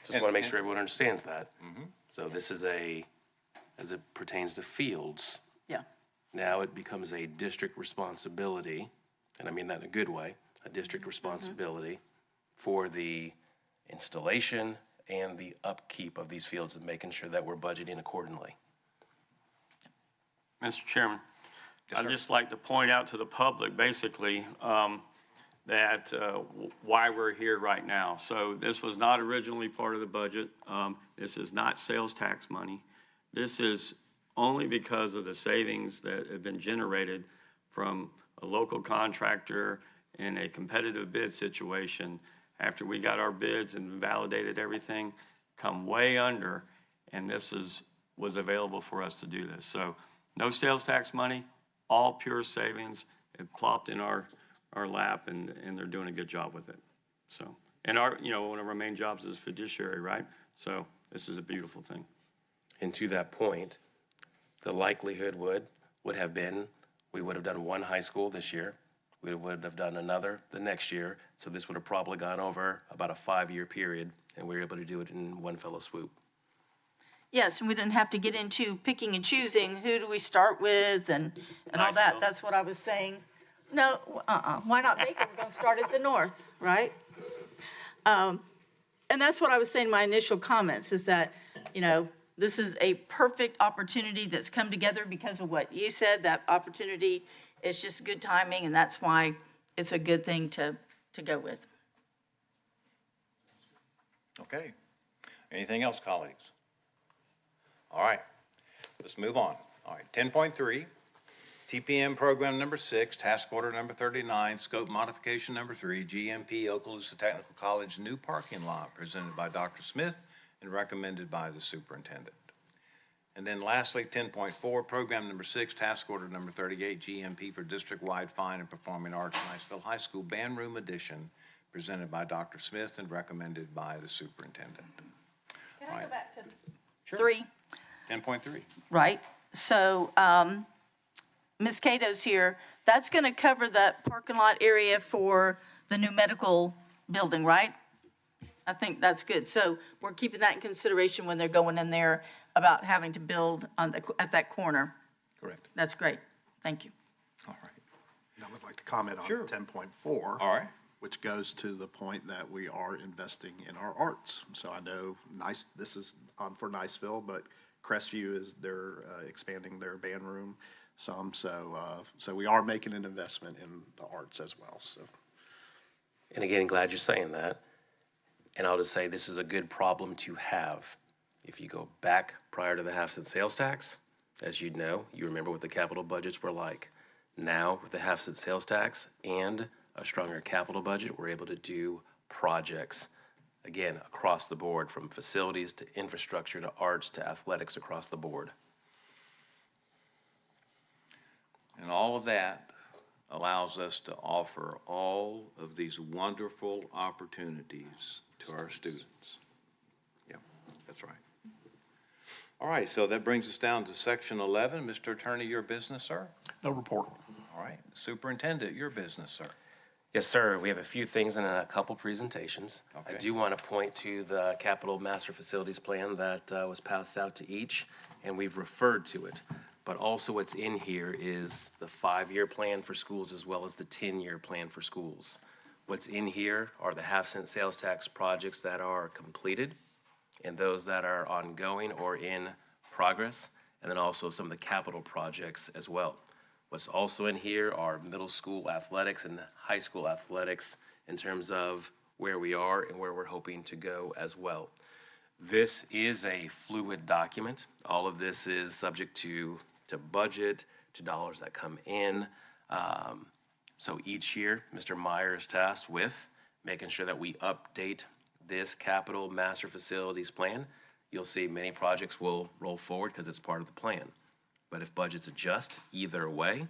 S3: Just want to make sure everyone understands that. So this is as it pertains to fields,
S6: Yeah.
S3: now it becomes a district responsibility, and I mean that in a good way, a district responsibility for the installation and the upkeep of these fields and making sure that we're budgeting accordingly.
S8: Mr. Chairman, I'd just like to point out to the public, basically, that why we're here right now. So this was not originally part of the budget. This is not sales tax money. This is only because of the savings that have been generated from a local contractor in a competitive bid situation. After we got our bids and validated everything, come way under, and was available for us to do this. So no sales tax money, all pure savings. It plopped in our lap, and they're doing a good job with it. So, and one of our main jobs is fiduciary, right? So this is a beautiful thing.
S3: And to that point, the likelihood would have been, we would have done one high school this year, we would have done another the next year, so this would have probably gone over about a 5-year period, and we were able to do it in one fell swoop.
S6: Yes, and we didn't have to get into picking and choosing who do we start with and all that.
S8: Niceville.
S6: That's what I was saying. No, why not Baker? We're gonna start at the north, right? And that's what I was saying in my initial comments, is that, this is a perfect opportunity that's come together because of what you said. That opportunity is just good timing, and that's why it's a good thing to go with.
S4: Okay. Anything else, colleagues? All right, let's move on. All right, 10.3, TPM Program Number 6, Task Order Number 39, Scope Modification Number 3, GMP Okaloosa Technical College New Parking Lot, presented by Dr. Smith and recommended by the superintendent. And then lastly, 10.4, Program Number 6, Task Order Number 38, GMP for District-Wide Fine and Performing Arts, Niceville High School Band Room Addition, presented by Dr. Smith and recommended by the superintendent.
S6: Can I go back to
S4: Sure.
S6: 3?
S4: 10.3.
S6: Right? So, Ms. Cato's here. That's going to cover that parking lot area for the new medical building, right? I think that's good. So we're keeping that in consideration when they're going in there about having to build at that corner.
S4: Correct.
S6: That's great. Thank you.
S4: All right.
S5: I would like to comment on
S4: Sure.
S5: 10.4.
S4: All right.
S5: Which goes to the point that we are investing in our arts. So I know this is on for Niceville, but Crestview they're expanding their band room some. So we are making an investment in the arts as well, so.
S3: And again, glad you're saying that. And I'll just say this is a good problem to have. If you go back prior to the half-cent sales tax, as you know, you remember what the capital budgets were like. Now, with the half-cent sales tax and a stronger capital budget, we're able to do projects, again, across the board, from facilities to infrastructure to arts to athletics across the board.
S4: And all of that allows us to offer all of these wonderful opportunities to our students. Yeah, that's right. All right, so that brings us down to section 11. Mr. Attorney, your business, sir?
S7: No report.
S4: All right, Superintendent, your business, sir?
S3: Yes, sir. We have a few things in a couple presentations. I
S4: Okay.
S3: do want to point to the capital master facilities plan that was passed out to each, and we've referred to it. But also what's in here is the 5-year plan for schools as well as the 10-year plan for schools. What's in here are the half-cent sales tax projects that are completed and those that are ongoing or in progress, and then also some of the capital projects as well. What's also in here are middle school athletics and high school athletics in terms of where we are and where we're hoping to go as well. This is a fluid document. All of this is subject to budget, to dollars that come in. So each year, Mr. Meyer is tasked with making sure that we update this capital master facilities plan. You'll see many projects will roll forward because it's part of the plan. But if budgets adjust either way,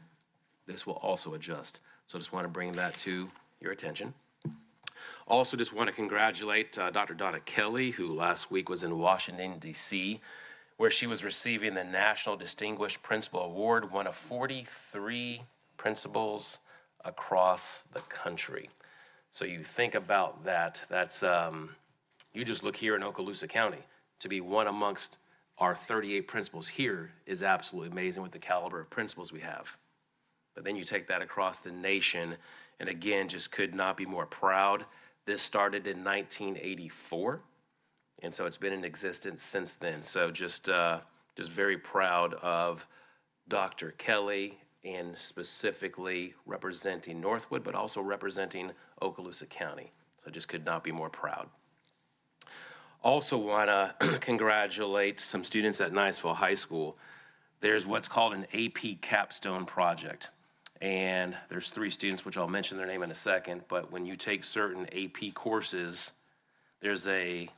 S3: this will also adjust. So just want to bring that to your attention. Also just want to congratulate Dr. Donna Kelly, who last week was in Washington, D.C., where she was receiving the National Distinguished Principal Award, one of 43 principals across the country. So you think about that, that's, you just look here in Okaloosa County, to be one amongst our 38 principals here is absolutely amazing with the caliber of principals we have. But then you take that across the nation, and again, just could not be more proud. This started in 1984, and so it's been in existence since then. So just very proud of Dr. Kelly, and specifically representing Northwood, but also representing Okaloosa County. So just could not be more proud. Also want to congratulate some students at Niceville High School. There's what's called an AP capstone project. And there's 3 students, which I'll mention their name in a second, but when you take certain AP courses, there's a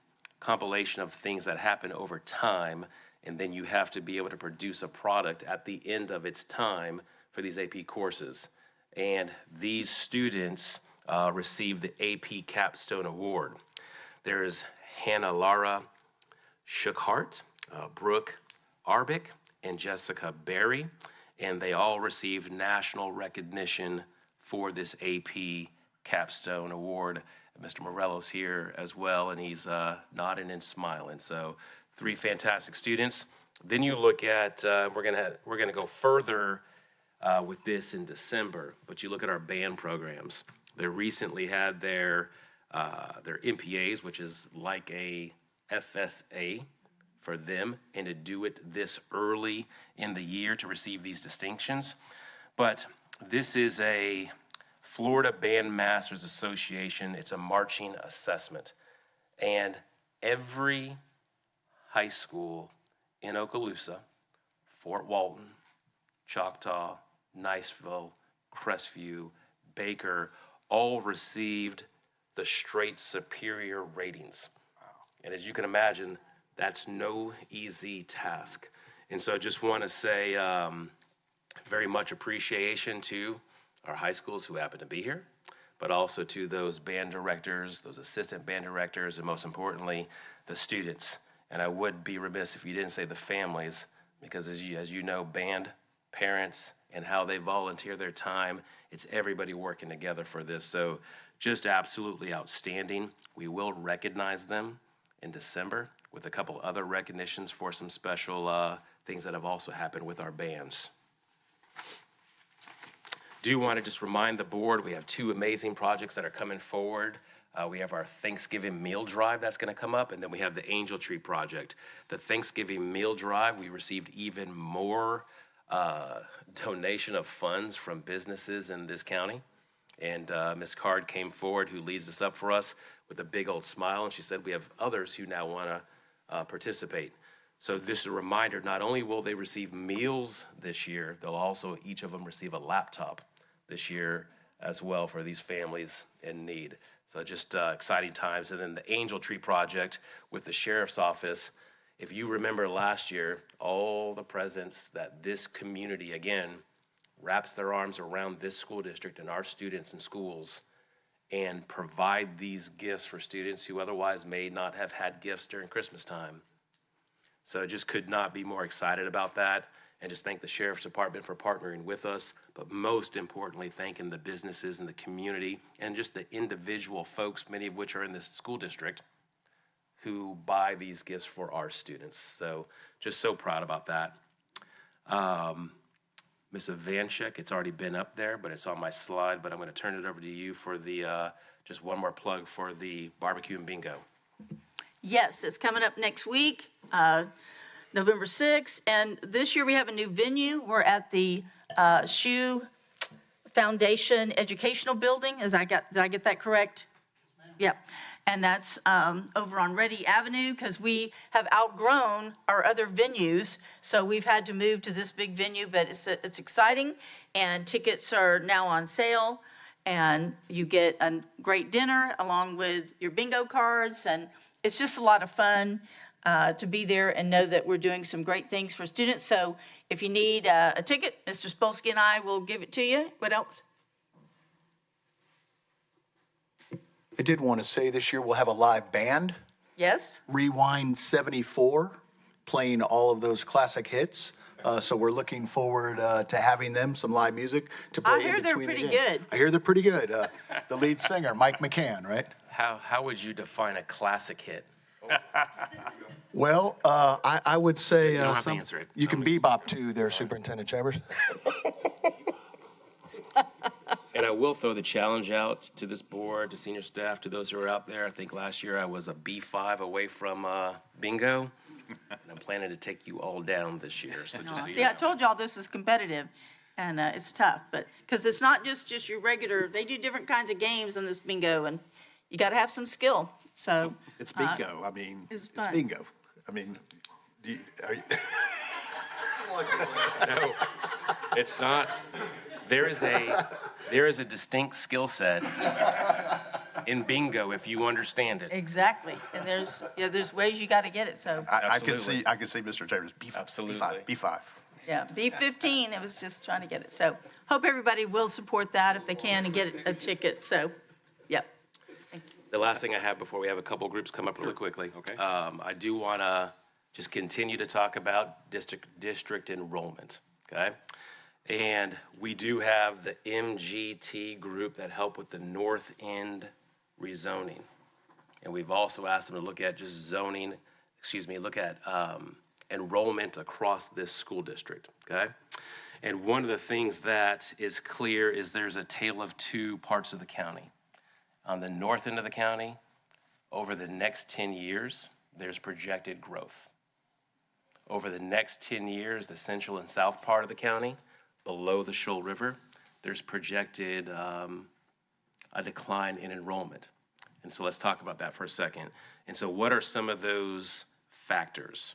S3: compilation of things that happen over time, and then you have to be able to produce a product at the end of its time for these AP courses. And these students received the AP Capstone Award. There's Hannah Lara Shookhart, Brooke Arbick, and Jessica Berry, and they all received national recognition for this AP Capstone Award. Mr. Morello's here as well, and he's nodding and smiling. So 3 fantastic students. Then you look at, we're gonna go further with this in December, but you look at our band programs. They recently had their MPAs, which is like a FSA for them, and to do it this early in the year to receive these distinctions. But this is a Florida Bandmasters Association. It's a marching assessment. And every high school in Okaloosa, Fort Walton, Choctaw, Niceville, Crestview, Baker, all received the straight superior ratings. And as you can imagine, that's no easy task. And so I just want to say very much appreciation to our high schools who happen to be here, but also to those band directors, those assistant band directors, and most importantly, the students. And I would be remiss if you didn't say the families, because as you know, band parents and how they volunteer their time, it's everybody working together for this. So just absolutely outstanding. We will recognize them in December with a couple other recognitions for some special things that have also happened with our bands. Do want to just remind the board, we have 2 amazing projects that are coming forward. We have our Thanksgiving meal drive that's going to come up, and then we have the Angel Tree Project. The Thanksgiving meal drive, we received even more donation of funds from businesses in this county. And Ms. Card came forward, who leads this up for us, with a big old smile, and she said we have others who now want to participate. So this is a reminder, not only will they receive meals this year, they'll also, each of them, receive a laptop this year as well for these families in need. So just exciting times. And then the Angel Tree Project with the Sheriff's Office. If you remember last year, all the presents that this community, again, wraps their arms around this school district and our students and schools and provide these gifts for students who otherwise may not have had gifts during Christmas time. So just could not be more excited about that, and just thank the Sheriff's Department for partnering with us, but most importantly, thanking the businesses and the community and just the individual folks, many of which are in this school district, who buy these gifts for our students. So just so proud about that. Ms. Ivanchik, it's already been up there, but it's on my slide, but I'm going to turn it over to you for the, just one more plug for the barbecue and bingo.
S6: Yes, it's coming up next week, November 6th. And this year we have a new venue. We're at the Shoe Foundation Educational Building. Did I get that correct? Yep. And that's over on Ready Avenue, because we have outgrown our other venues. So we've had to move to this big venue, but it's exciting. And tickets are now on sale. And you get a great dinner along with your bingo cards. And it's just a lot of fun to be there and know that we're doing some great things for students. So if you need a ticket, Mr. Spolsky and I will give it to you. What else?
S1: I did want to say this year we'll have a live band.
S6: Yes.
S1: Rewind 74 playing all of those classic hits. So we're looking forward to having them, some live music to play
S6: I
S1: in
S6: hear they're
S1: between the
S6: pretty
S1: games.
S6: good.
S1: I hear they're pretty good. The lead singer, Mike McCann, right?
S3: How would you define a classic hit?
S1: Well, I would say
S3: You don't have to answer it.
S1: you can bebop too there, Superintendent Chambers.
S3: And I will throw the challenge out to this board, to senior staff, to those who are out there. I think last year I was a B5 away from bingo, and I'm planning to take you all down this year. So just so you
S6: See, I
S3: know.
S6: told y'all this is competitive, and it's tough, but, because it's not just your regular, they do different kinds of games in this bingo, and you got to have some skill, so.
S5: It's bingo. I mean,
S6: it's
S5: it's
S6: fun.
S5: bingo. I mean, are you?
S3: No, it's not. There is a distinct skill set in bingo if you understand it.
S6: Exactly, and there's ways you got to get it, so,
S5: I can
S3: Absolutely.
S5: see, Mr. Chambers, B5.
S3: Absolutely.
S5: B5.
S6: yeah, B15, it was just trying to get it, so, hope everybody will support that if they can and get a ticket, so, yep.
S3: The last thing I have before we have a couple groups come up really quickly.
S4: Okay.
S3: I do want to just continue to talk about district enrollment, okay? And we do have the MGT group that help with the North End rezoning. And we've also asked them to look at just look at enrollment across this school district, okay? And one of the things that is clear is there's a tale of two parts of the county. On the north end of the county, over the next 10 years, there's projected growth. Over the next 10 years, the central and south part of the county, below the Shoal River, there's projected a decline in enrollment. And so let's talk about that for a second. And so what are some of those factors?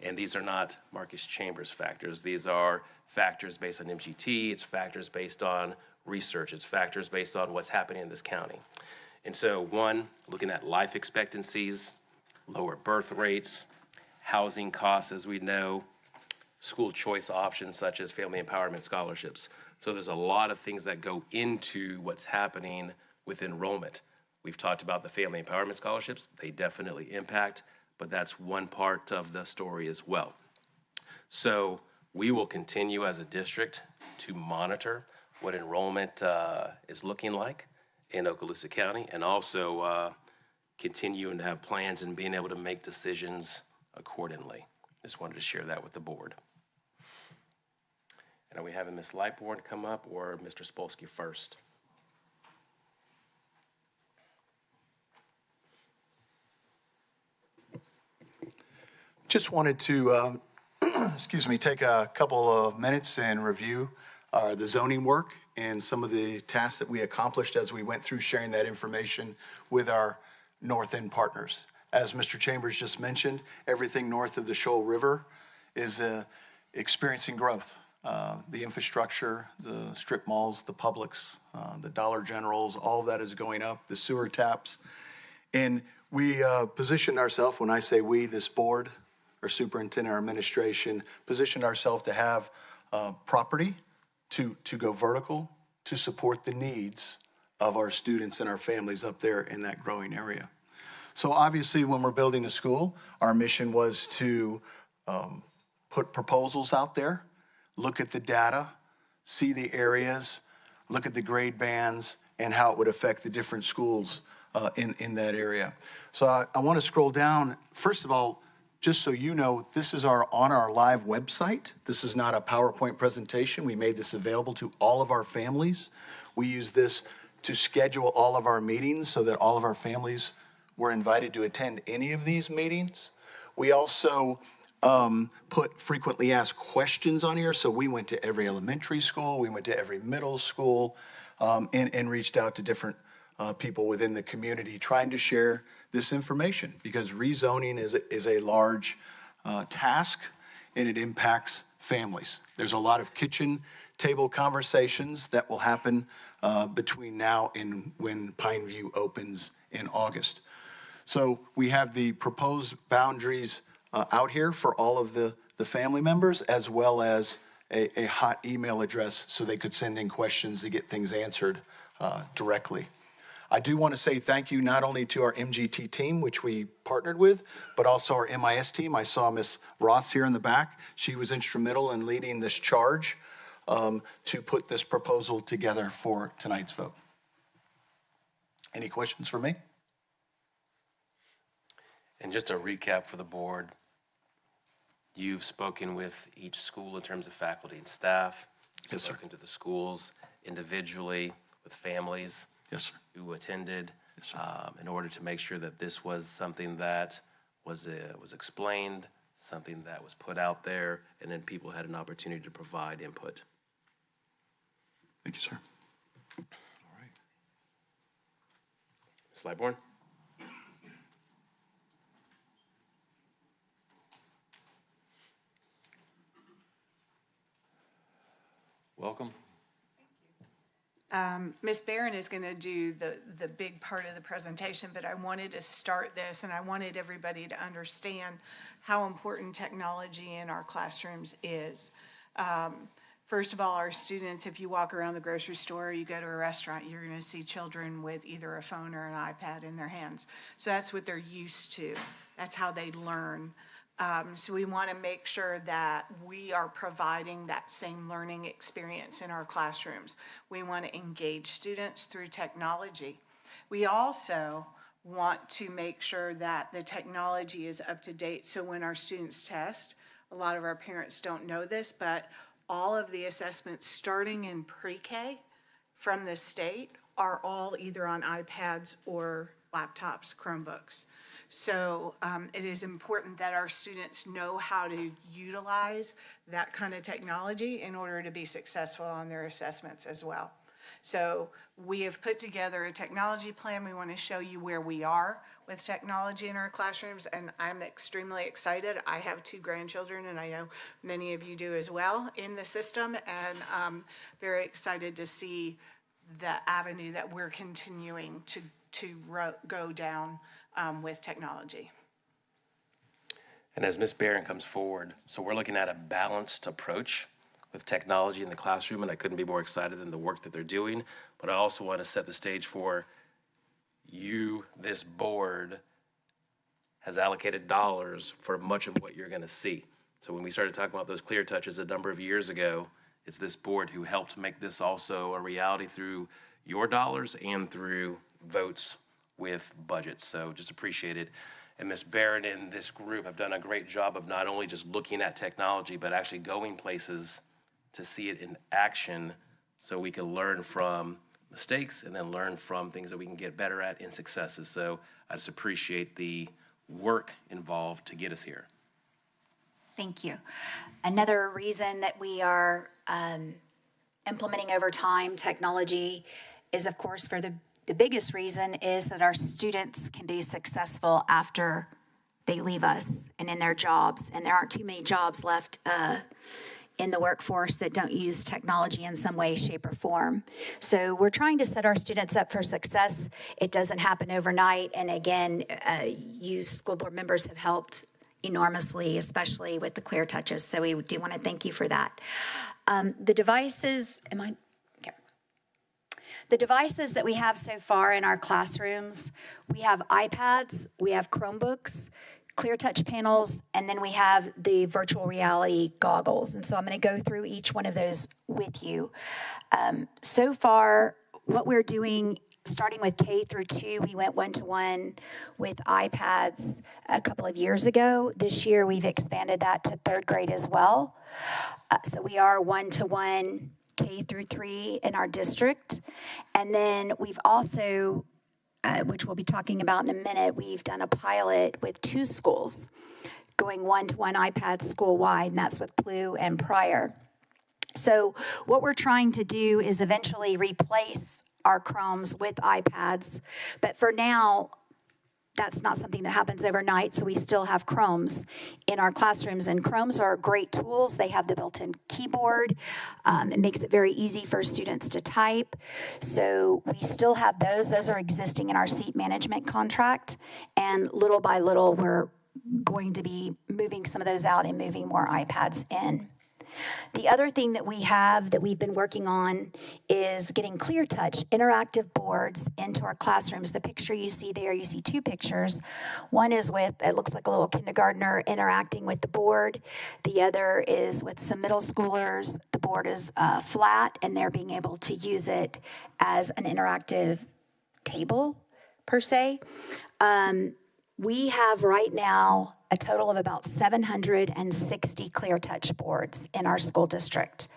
S3: And these are not Marcus Chambers factors. These are factors based on MGT. It's factors based on research. It's factors based on what's happening in this county. And so one, looking at life expectancies, lower birth rates, housing costs, as we know, school choice options such as family empowerment scholarships. So there's a lot of things that go into what's happening with enrollment. We've talked about the family empowerment scholarships. They definitely impact, but that's one part of the story as well. So we will continue as a district to monitor what enrollment is looking like in Okaloosa County, and also continuing to have plans and being able to make decisions accordingly. Just wanted to share that with the board. And are we having Ms. Lightbourne come up or Mr. Spolsky first?
S1: Just wanted to, take a couple of minutes and review the zoning work and some of the tasks that we accomplished as we went through sharing that information with our North End partners. As Mr. Chambers just mentioned, everything north of the Shoal River is experiencing growth. The infrastructure, the strip malls, the Publix, the Dollar Generals, all of that is going up, the sewer taps. And we positioned ourselves, when I say we, this board, our superintendent, our administration, positioned ourselves to have property to go vertical to support the needs of our students and our families up there in that growing area. So obviously, when we're building a school, our mission was to put proposals out there, look at the data, see the areas, look at the grade bands, and how it would affect the different schools in that area. So I want to scroll down. First of all, just so you know, this is on our live website. This is not a PowerPoint presentation. We made this available to all of our families. We use this to schedule all of our meetings so that all of our families were invited to attend any of these meetings. We also put frequently asked questions on here. So we went to every elementary school, we went to every middle school, and reached out to different people within the community trying to share this information, because rezoning is a large task and it impacts families. There's a lot of kitchen table conversations that will happen between now and when Pineview opens in August. So we have the proposed boundaries out here for all of the family members, as well as a hot email address so they could send in questions to get things answered directly. I do want to say thank you not only to our MGT team, which we partnered with, but also our MIS team. I saw Miss Ross here in the back. She was instrumental in leading this charge to put this proposal together for tonight's vote. Any questions for me?
S3: And just a recap for the board, you've spoken with each school in terms of faculty and staff. You've
S1: Yes, sir.
S3: spoken to the schools individually with families
S1: Yes, sir.
S3: who attended,
S1: Yes, sir.
S3: in order to make sure that this was something that was explained, something that was put out there, and then people had an opportunity to provide input.
S1: Thank you, sir.
S3: Ms. Lightbourne?
S4: Welcome.
S13: Ms. Barron is going to do the big part of the presentation, but I wanted to start this, and I wanted everybody to understand how important technology in our classrooms is. First of all, our students, if you walk around the grocery store, or you go to a restaurant, you're going to see children with either a phone or an iPad in their hands. So that's what they're used to. That's how they learn. So we want to make sure that we are providing that same learning experience in our classrooms. We want to engage students through technology. We also want to make sure that the technology is up to date. So when our students test, a lot of our parents don't know this, but all of the assessments starting in pre-K from the state are all either on iPads or laptops, Chromebooks. So it is important that our students know how to utilize that kind of technology in order to be successful on their assessments as well. So we have put together a technology plan. We want to show you where we are with technology in our classrooms, and I'm extremely excited. I have 2 grandchildren, and I know many of you do as well in the system, and I'm very excited to see the avenue that we're continuing to go down with technology.
S3: And as Ms. Barron comes forward, so we're looking at a balanced approach with technology in the classroom, and I couldn't be more excited than the work that they're doing. But I also want to set the stage for you, this board has allocated dollars for much of what you're going to see. So when we started talking about those clear touches a number of years ago, it's this board who helped make this also a reality through your dollars and through votes with budgets. So just appreciate it. And Ms. Barron and this group have done a great job of not only just looking at technology, but actually going places to see it in action so we can learn from mistakes and then learn from things that we can get better at in successes. So I just appreciate the work involved to get us here.
S14: Thank you. Another reason that we are implementing over time technology is, of course, for the biggest reason is that our students can be successful after they leave us and in their jobs. And there aren't too many jobs left in the workforce that don't use technology in some way, shape, or form. So we're trying to set our students up for success. It doesn't happen overnight. And again, you school board members have helped enormously, especially with the clear touches. So we do want to thank you for that. The devices, the devices that we have so far in our classrooms, we have iPads, we have Chromebooks, clear touch panels, and then we have the virtual reality goggles. And so I'm going to go through each one of those with you. So far, what we're doing, starting with K through 2, we went 1-to-1 with iPads a couple of years ago. This year, we've expanded that to 3rd grade as well. So we are 1-to-1 K through 3 in our district. And then we've also, which we'll be talking about in a minute, we've done a pilot with 2 schools going 1-to-1 iPads school-wide, and that's with Blue and Pryor. So what we're trying to do is eventually replace our Chromes with iPads, but for now, that's not something that happens overnight, so we still have Chromes in our classrooms, and Chromes are great tools. They have the built-in keyboard. It makes it very easy for students to type. So we still have those. Those are existing in our seat management contract, and little by little, we're going to be moving some of those out and moving more iPads in. The other thing that we have that we've been working on is getting ClearTouch interactive boards into our classrooms. The picture you see there, you see two pictures. One is with, it looks like a little kindergartner interacting with the board. The other is with some middle schoolers. The board is flat, and they're being able to use it as an interactive table, per se. We have right now a total of about 760 ClearTouch boards in our school district.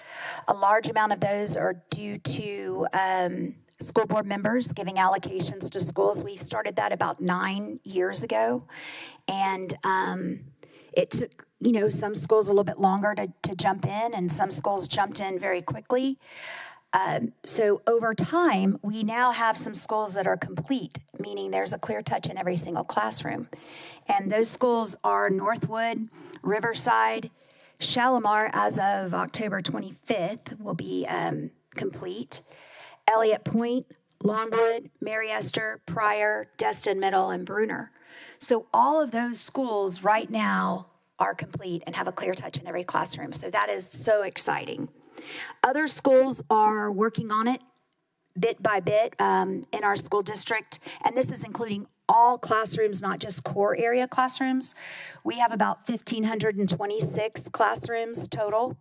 S14: A large amount of those are due to school board members giving allocations to schools. We started that about 9 years ago, and it took, some schools a little bit longer to jump in, and some schools jumped in very quickly. So over time, we now have some schools that are complete, meaning there's a ClearTouch in every single classroom. And those schools are Northwood, Riverside, Shalimar, as of October 25th, will be complete. Elliott Point, Longwood, Mary Esther, Pryor, Destin Middle, and Bruner. So all of those schools right now are complete and have a ClearTouch in every classroom. So that is so exciting. Other schools are working on it bit by bit in our school district, and this is including all classrooms, not just core area classrooms. We have about 1,526 classrooms total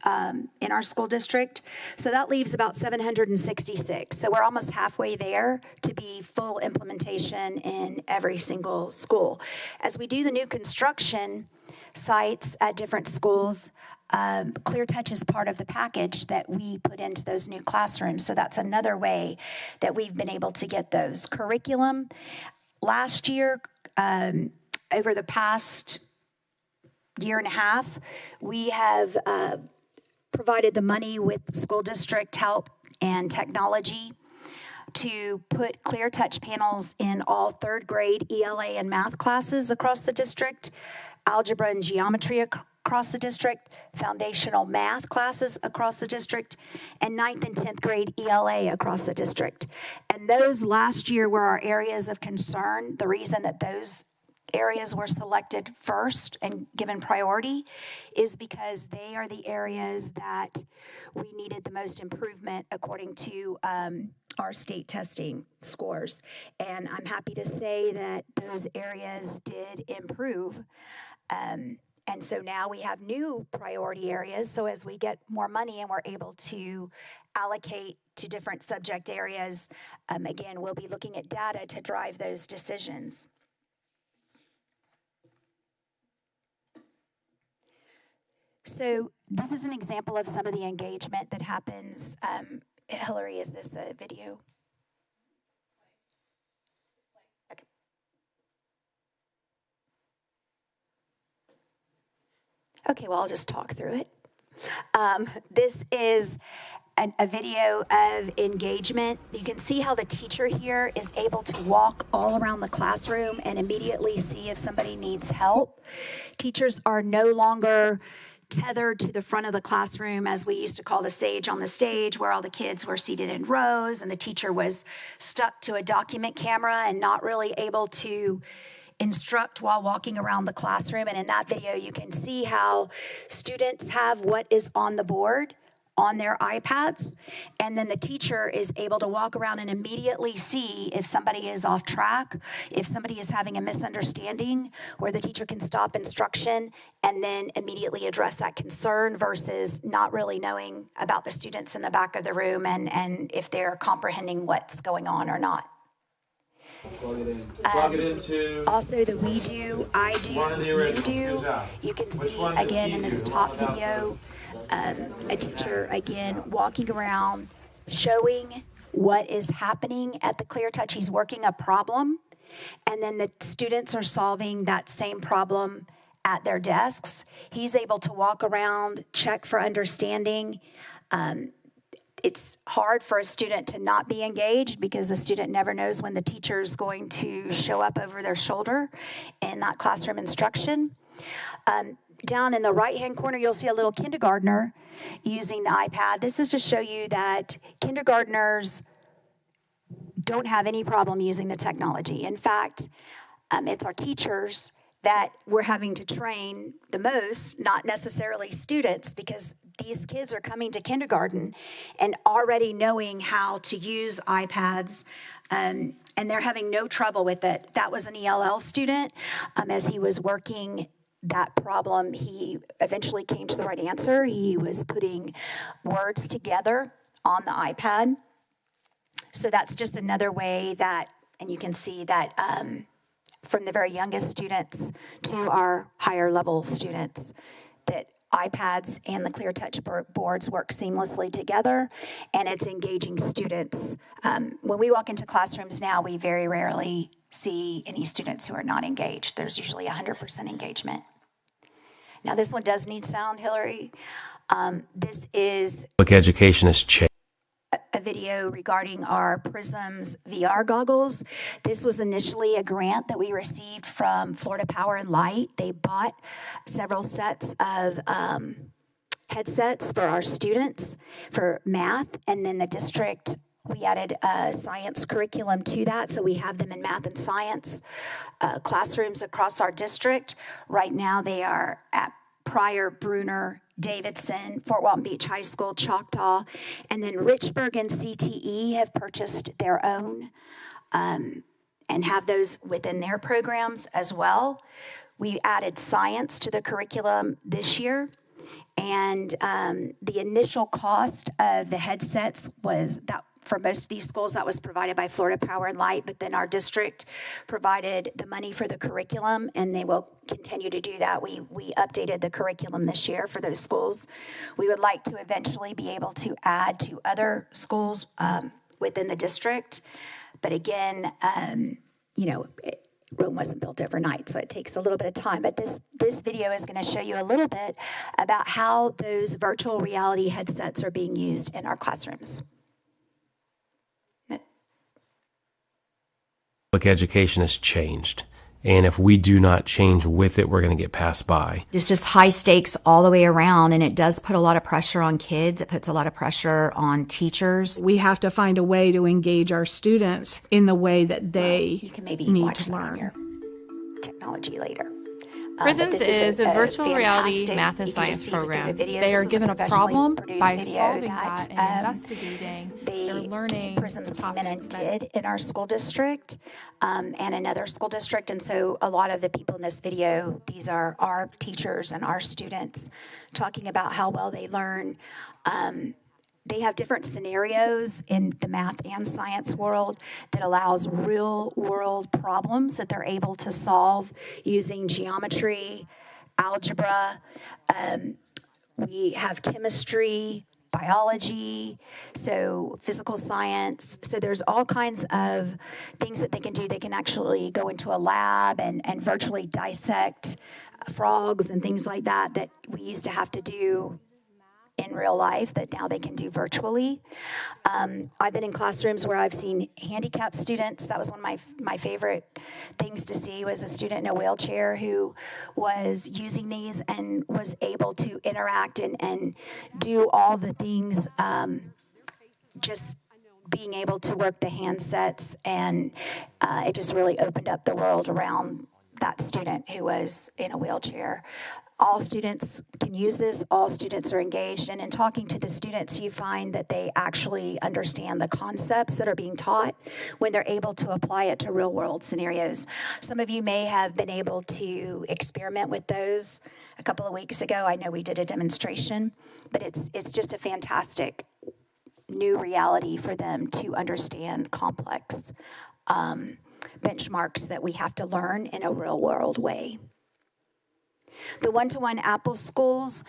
S14: in our school district, so that leaves about 766. So we're almost halfway there to be full implementation in every single school. As we do the new construction sites at different schools, ClearTouch is part of the package that we put into those new classrooms. So that's another way that we've been able to get those. Curriculum, last year, over the past year and a half, we have provided the money with school district help and technology to put ClearTouch panels in all third grade ELA and math classes across the district, algebra and geometry across the district, foundational math classes across the district, and 9th and 10th grade ELA across the district. And those last year were our areas of concern. The reason that those areas were selected first and given priority is because they are the areas that we needed the most improvement according to our state testing scores. And I'm happy to say that those areas did improve. And so now we have new priority areas. So as we get more money and we're able to allocate to different subject areas, again, we'll be looking at data to drive those decisions. So this is an example of some of the engagement that happens. Hillary, is this a video? Okay. Okay, well, I'll just talk through it. This is a video of engagement. You can see how the teacher here is able to walk all around the classroom and immediately see if somebody needs help. Teachers are no longer tethered to the front of the classroom, as we used to call the sage on the stage, where all the kids were seated in rows and the teacher was stuck to a document camera and not really able to instruct while walking around the classroom. And in that video, you can see how students have what is on the board on their iPads, and then the teacher is able to walk around and immediately see if somebody is off track, if somebody is having a misunderstanding, where the teacher can stop instruction and then immediately address that concern versus not really knowing about the students in the back of the room and if they're comprehending what's going on or not. Also, the we do, I do, you do. You can see again in this top video, a teacher again walking around, showing what is happening at the ClearTouch. He's working a problem, and then the students are solving that same problem at their desks. He's able to walk around, check for understanding. It's hard for a student to not be engaged because the student never knows when the teacher's going to show up over their shoulder in that classroom instruction. Down in the right-hand corner, you'll see a little kindergartner using the iPad. This is to show you that kindergartners don't have any problem using the technology. In fact, it's our teachers that we're having to train the most, not necessarily students, because these kids are coming to kindergarten and already knowing how to use iPads, and they're having no trouble with it. That was an ELL student. As he was working that problem, he eventually came to the right answer. He was putting words together on the iPad. So that's just another way that, and you can see that from the very youngest students to our higher level students, that iPads and the ClearTouch boards work seamlessly together, and it's engaging students. When we walk into classrooms now, we very rarely see any students who are not engaged. There's usually 100% engagement. Now, this one does need sound, Hillary. This is
S3: Public education has changed.
S14: a video regarding our Prisms VR goggles. This was initially a grant that we received from Florida Power and Light. They bought several sets of headsets for our students for math, and then the district, we added a science curriculum to that, so we have them in math and science classrooms across our district. Right now they are at Pryor, Bruner, Davidson, Fort Walton Beach High School, Choctaw, and then Richburg and CTE have purchased their own and have those within their programs as well. We added science to the curriculum this year, and the initial cost of the headsets was that for most of these schools, that was provided by Florida Power and Light, but then our district provided the money for the curriculum, and they will continue to do that. We updated the curriculum this year for those schools. We would like to eventually be able to add to other schools within the district, but again, Rome wasn't built overnight, so it takes a little bit of time. But this video is going to show you a little bit about how those virtual reality headsets are being used in our classrooms.
S3: Public education has changed. And if we do not change with it, we're going to get passed by.
S15: It's just high stakes all the way around, and it does put a lot of pressure on kids. It puts a lot of pressure on teachers.
S13: We have to find a way to engage our students in the way that they
S14: You can maybe
S13: need
S14: watch
S13: to
S14: some on
S13: learn.
S14: your technology later.
S16: Prisms
S14: This
S16: is a virtual reality
S14: fantastic-
S16: math and
S14: you can just
S16: science
S14: see through the
S16: program.
S14: videos.
S16: They are
S14: This is
S16: given a
S14: professionally
S16: problem
S14: produced
S16: by
S14: video
S16: solving
S14: that,
S16: that and investigating. They're
S14: the
S16: learning
S14: Prisms
S16: the
S14: came in and
S16: topics that
S14: did in our school district and another school district. And so a lot of the people in this video, these are our teachers and our students talking about how well they learn. They have different scenarios in the math and science world that allows real world problems that they're able to solve using geometry, algebra. We have chemistry, biology, so physical science. So there's all kinds of things that they can do. They can actually go into a lab and virtually dissect frogs and things like that that we used to have to do in real life that now they can do virtually. I've been in classrooms where I've seen handicapped students. That was one of my favorite things to see, was a student in a wheelchair who was using these and was able to interact and do all the things, just being able to work the handsets, and it just really opened up the world around that student who was in a wheelchair. All students can use this, all students are engaged, and in talking to the students, you find that they actually understand the concepts that are being taught when they're able to apply it to real world scenarios. Some of you may have been able to experiment with those a couple of weeks ago. I know we did a demonstration, but it's just a fantastic new reality for them to understand complex benchmarks that we have to learn in a real world way. The one-to-one Apple schools,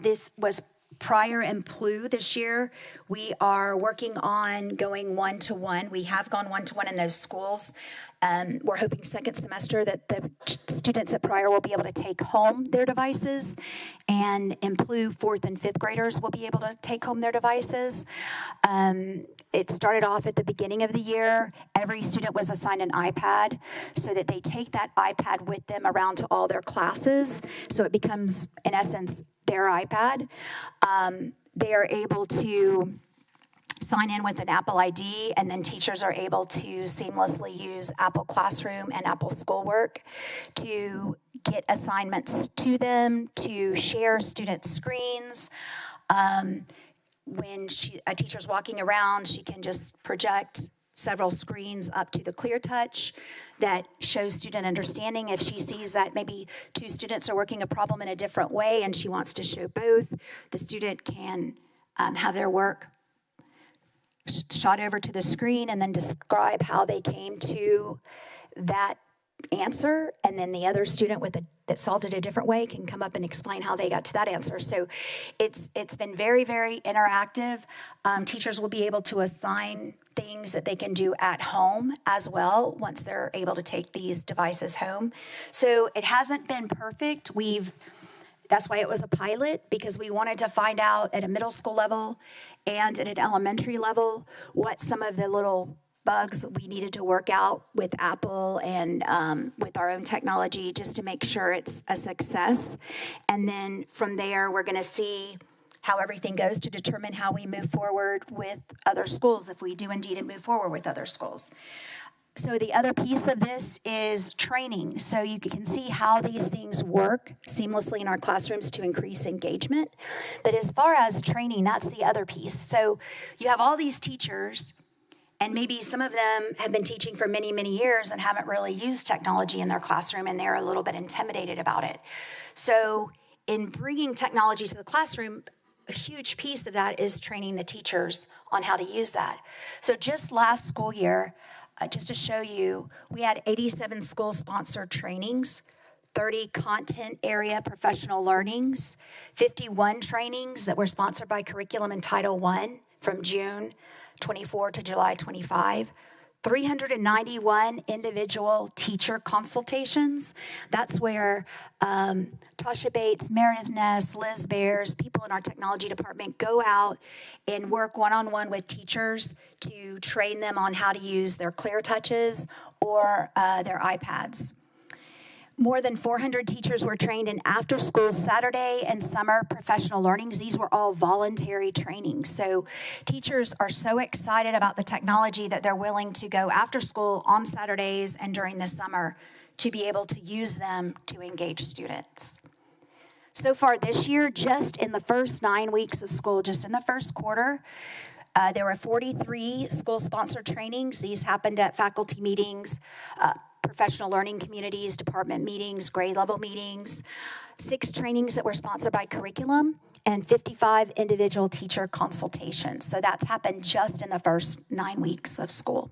S14: this was Pryor and Plough this year. We are working on going one-to-one. We have gone one-to-one in those schools. We're hoping second semester that the students at Pryor will be able to take home their devices, and in Plough, 4th and 5th graders will be able to take home their devices. It started off at the beginning of the year. Every student was assigned an iPad so that they take that iPad with them around to all their classes. So it becomes, in essence, their iPad. They are able to sign in with an Apple ID, and then teachers are able to seamlessly use Apple Classroom and Apple Schoolwork to get assignments to them, to share student screens. When a teacher's walking around, she can just project several screens up to the ClearTouch that shows student understanding. If she sees that maybe two students are working a problem in a different way and she wants to show both, the student can have their work shot over to the screen and then describe how they came to that answer, and then the other student that solved it a different way can come up and explain how they got to that answer. So it's been very, very interactive. Teachers will be able to assign things that they can do at home as well once they're able to take these devices home. So it hasn't been perfect. That's why it was a pilot, because we wanted to find out at a middle school level and at an elementary level what some of the little bugs we needed to work out with Apple and with our own technology, just to make sure it's a success. And then from there, we're going to see how everything goes to determine how we move forward with other schools, if we do indeed move forward with other schools. So the other piece of this is training. So you can see how these things work seamlessly in our classrooms to increase engagement. But as far as training, that's the other piece. So you have all these teachers, and maybe some of them have been teaching for many, many years and haven't really used technology in their classroom, and they're a little bit intimidated about it. So in bringing technology to the classroom, a huge piece of that is training the teachers on how to use that. So just last school year, just to show you, we had 87 school-sponsored trainings, 30 content area professional learnings, 51 trainings that were sponsored by Curriculum and Title I from June 24 to July 25, 391 individual teacher consultations. That's where Tasha Bates, Meredith Ness, Liz Bears, people in our technology department go out and work one-on-one with teachers to train them on how to use their ClearTouches or their iPads. More than 400 teachers were trained in after-school Saturday and summer professional learnings. These were all voluntary trainings. So teachers are so excited about the technology that they're willing to go after school on Saturdays and during the summer to be able to use them to engage students. So far this year, just in the first 9 weeks of school, just in the first quarter, there were 43 school-sponsored trainings. These happened at faculty meetings, professional learning communities, department meetings, grade level meetings, 6 trainings that were sponsored by Curriculum, and 55 individual teacher consultations. So that's happened just in the first 9 weeks of school.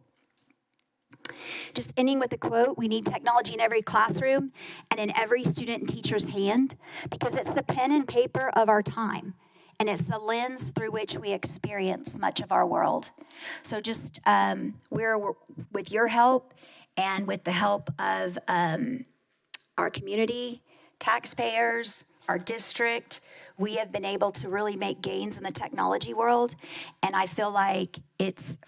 S14: Just ending with a quote, we need technology in every classroom and in every student and teacher's hand, because it's the pen and paper of our time, and it's the lens through which we experience much of our world. So just we're with your help and with the help of our community, taxpayers, our district, we have been able to really make gains in the technology world. And I feel like it's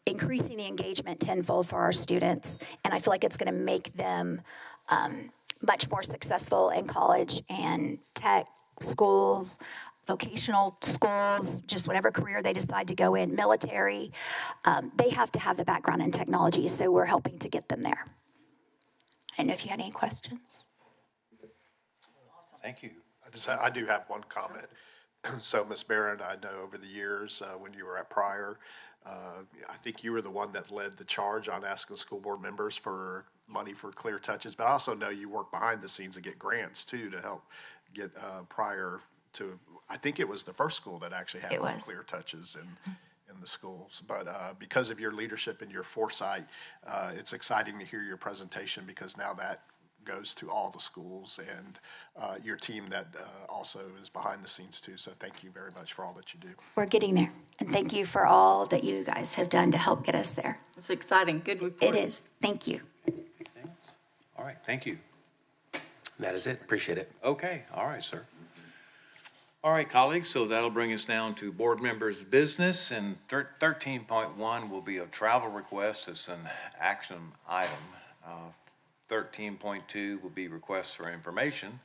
S14: increasing the engagement tenfold for our students. And I feel like it's going to make them much more successful in college and tech schools, vocational schools, just whatever career they decide to go in, military. They have to have the background in technology, so we're helping to get them there. I don't know if you had any questions.
S4: Thank you.
S5: I do have one comment. So, Ms. Barron, I know over the years when you were at Pryor, I think you were the one that led the charge on asking school board members for money for ClearTouches, but I also know you work behind the scenes and get grants too to help get Pryor to, I think it was the first school that actually had ClearTouches in the schools. But because of your leadership and your foresight, it's exciting to hear your presentation, because now that goes to all the schools, and your team that also is behind the scenes too. So thank you very much for all that you do.
S14: We're getting there. And thank you for all that you guys have done to help get us there.
S6: It's exciting. Good report.
S14: It is. Thank you.
S4: All right, thank you.
S3: That is it. Appreciate it.
S4: Okay, all right, sir. All right, colleagues, so that'll bring us down to board members' business, and 13.1 will be a travel request. It's an action item. 13.2 will be requests for information,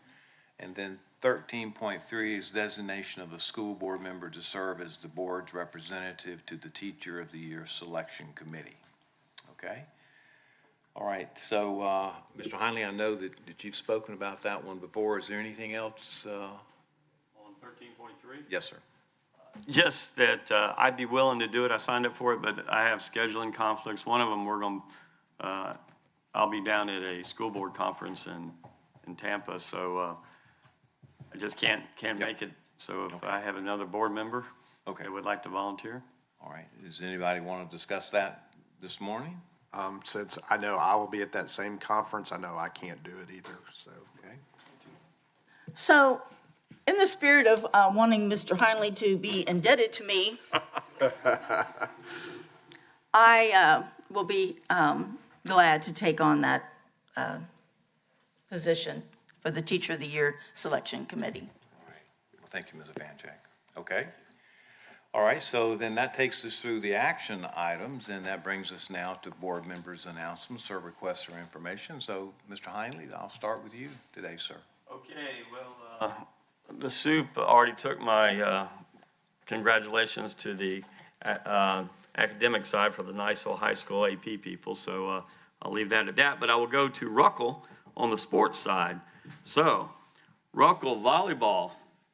S4: And then 13.3 is designation of a school board member to serve as the board's representative to the Teacher of the Year Selection Committee. Okay? All right, so, Mr. Heinley, I know that you've spoken about that one before. Is there anything else?
S8: On 13.3?
S4: Yes, sir.
S8: Just that I'd be willing to do it. I signed up for it, but I have scheduling conflicts. One of them, I'll be down at a school board conference in Tampa, so I just can't make it. So if I have another board member that would like to volunteer.
S4: All right, does anybody want to discuss that this morning?
S5: Since I know I will be at that same conference, I know I can't do it either, so.
S4: Okay.
S6: So, in the spirit of wanting Mr. Heinley to be indebted to me, I will be glad to take on that position for the Teacher of the Year Selection Committee.
S4: All right. Well, thank you, Ms. Evanchik. Okay. All right, so then that takes us through the action items, and that brings us now to board members' announcements or requests for information. So, Mr. Heinley, I'll start with you today, sir.
S8: Okay, well, the soup already took my congratulations to the academic side for the Niceville High School AP people, so I'll leave that at that. But I will go to Ruckle on the sports side. So, Ruckle volleyball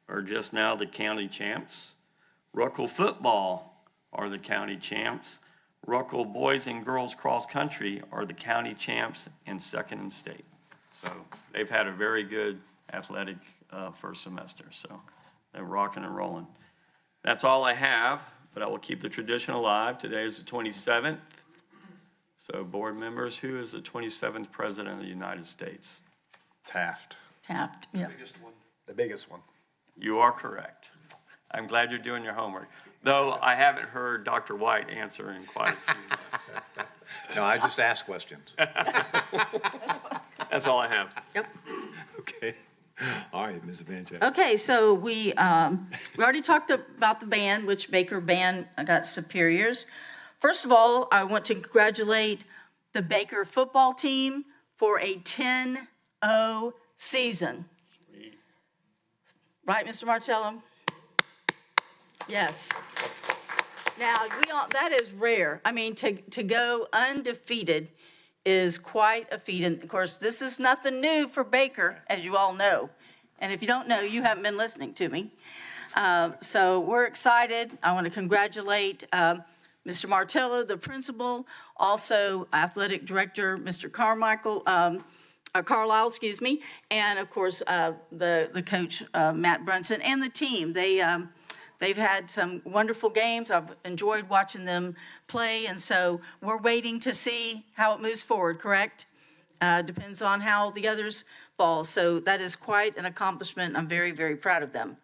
S8: are just now the county champs. Ruckle football are the county champs. Ruckle boys and girls cross country are the county champs and second in state. So they've had a very good athletic first semester. So they're rocking and rolling. That's all I have, but I will keep the tradition alive. Today is the 27th. So board members, who is the 27th president of the United States?
S5: Taft.
S6: Taft, yeah.
S5: The biggest one.
S8: You are correct. I'm glad you're doing your homework. Though I haven't heard Dr. White answer in quite a few months.
S4: No, I just ask questions.
S8: That's all I have.
S6: Yep.
S4: Okay. All right, Ms. Evanchik.
S6: Okay, so we already talked about the band, which Baker Band got superiors. First of all, I want to congratulate the Baker football team for a 10-0 season.
S8: Sweet.
S6: Right, Mr. Marcello? Yes. Now, that is rare. I mean, to go undefeated is quite a feat. And of course, this is nothing new for Baker, as you all know. And if you don't know, you haven't been listening to me. So we're excited. I want to congratulate Mr. Martello, the principal, also athletic director, Mr. Carlisle, and of course, the coach, Matt Brunson, and the team. They've had some wonderful games. I've enjoyed watching them play, and so we're waiting to see how it moves forward, correct? Depends on how the others fall. So that is quite an accomplishment. I'm very, very proud of them.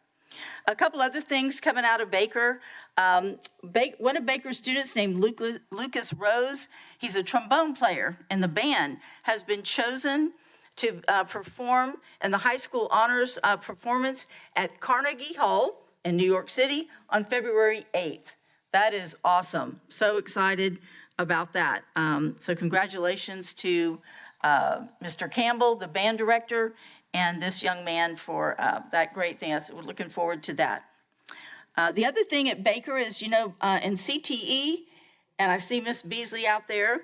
S6: A couple other things coming out of Baker. One of Baker's students named Lucas Rose, he's a trombone player, and the band has been chosen to perform in the high school honors performance at Carnegie Hall in New York City on February 8th. That is awesome. So excited about that. So congratulations to Mr. Campbell, the band director, and this young man for that great thing. We're looking forward to that. The other thing at Baker is, in CTE, and I see Miss Beasley out there,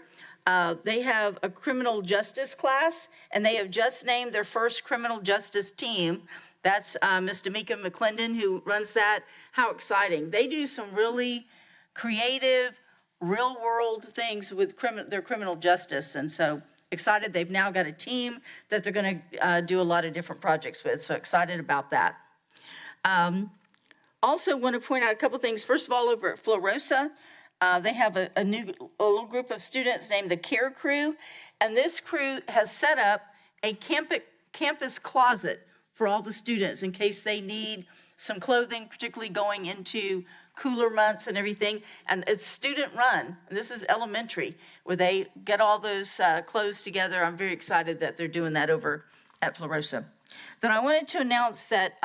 S6: they have a criminal justice class, and they have just named their first criminal justice team. That's Ms. D'Amica McClendon who runs that. How exciting. They do some really creative, real-world things with their criminal justice. And so excited they've now got a team that they're going to do a lot of different projects with. So excited about that. Also want to point out a couple things. First of all, over at Florosa, they have a little group of students named the Care Crew. And this crew has set up a campus closet for all the students in case they need some clothing, particularly going into cooler months and everything. And it's student run. This is elementary, where they get all those clothes together. I'm very excited that they're doing that over at Florosa. Then I wanted to announce that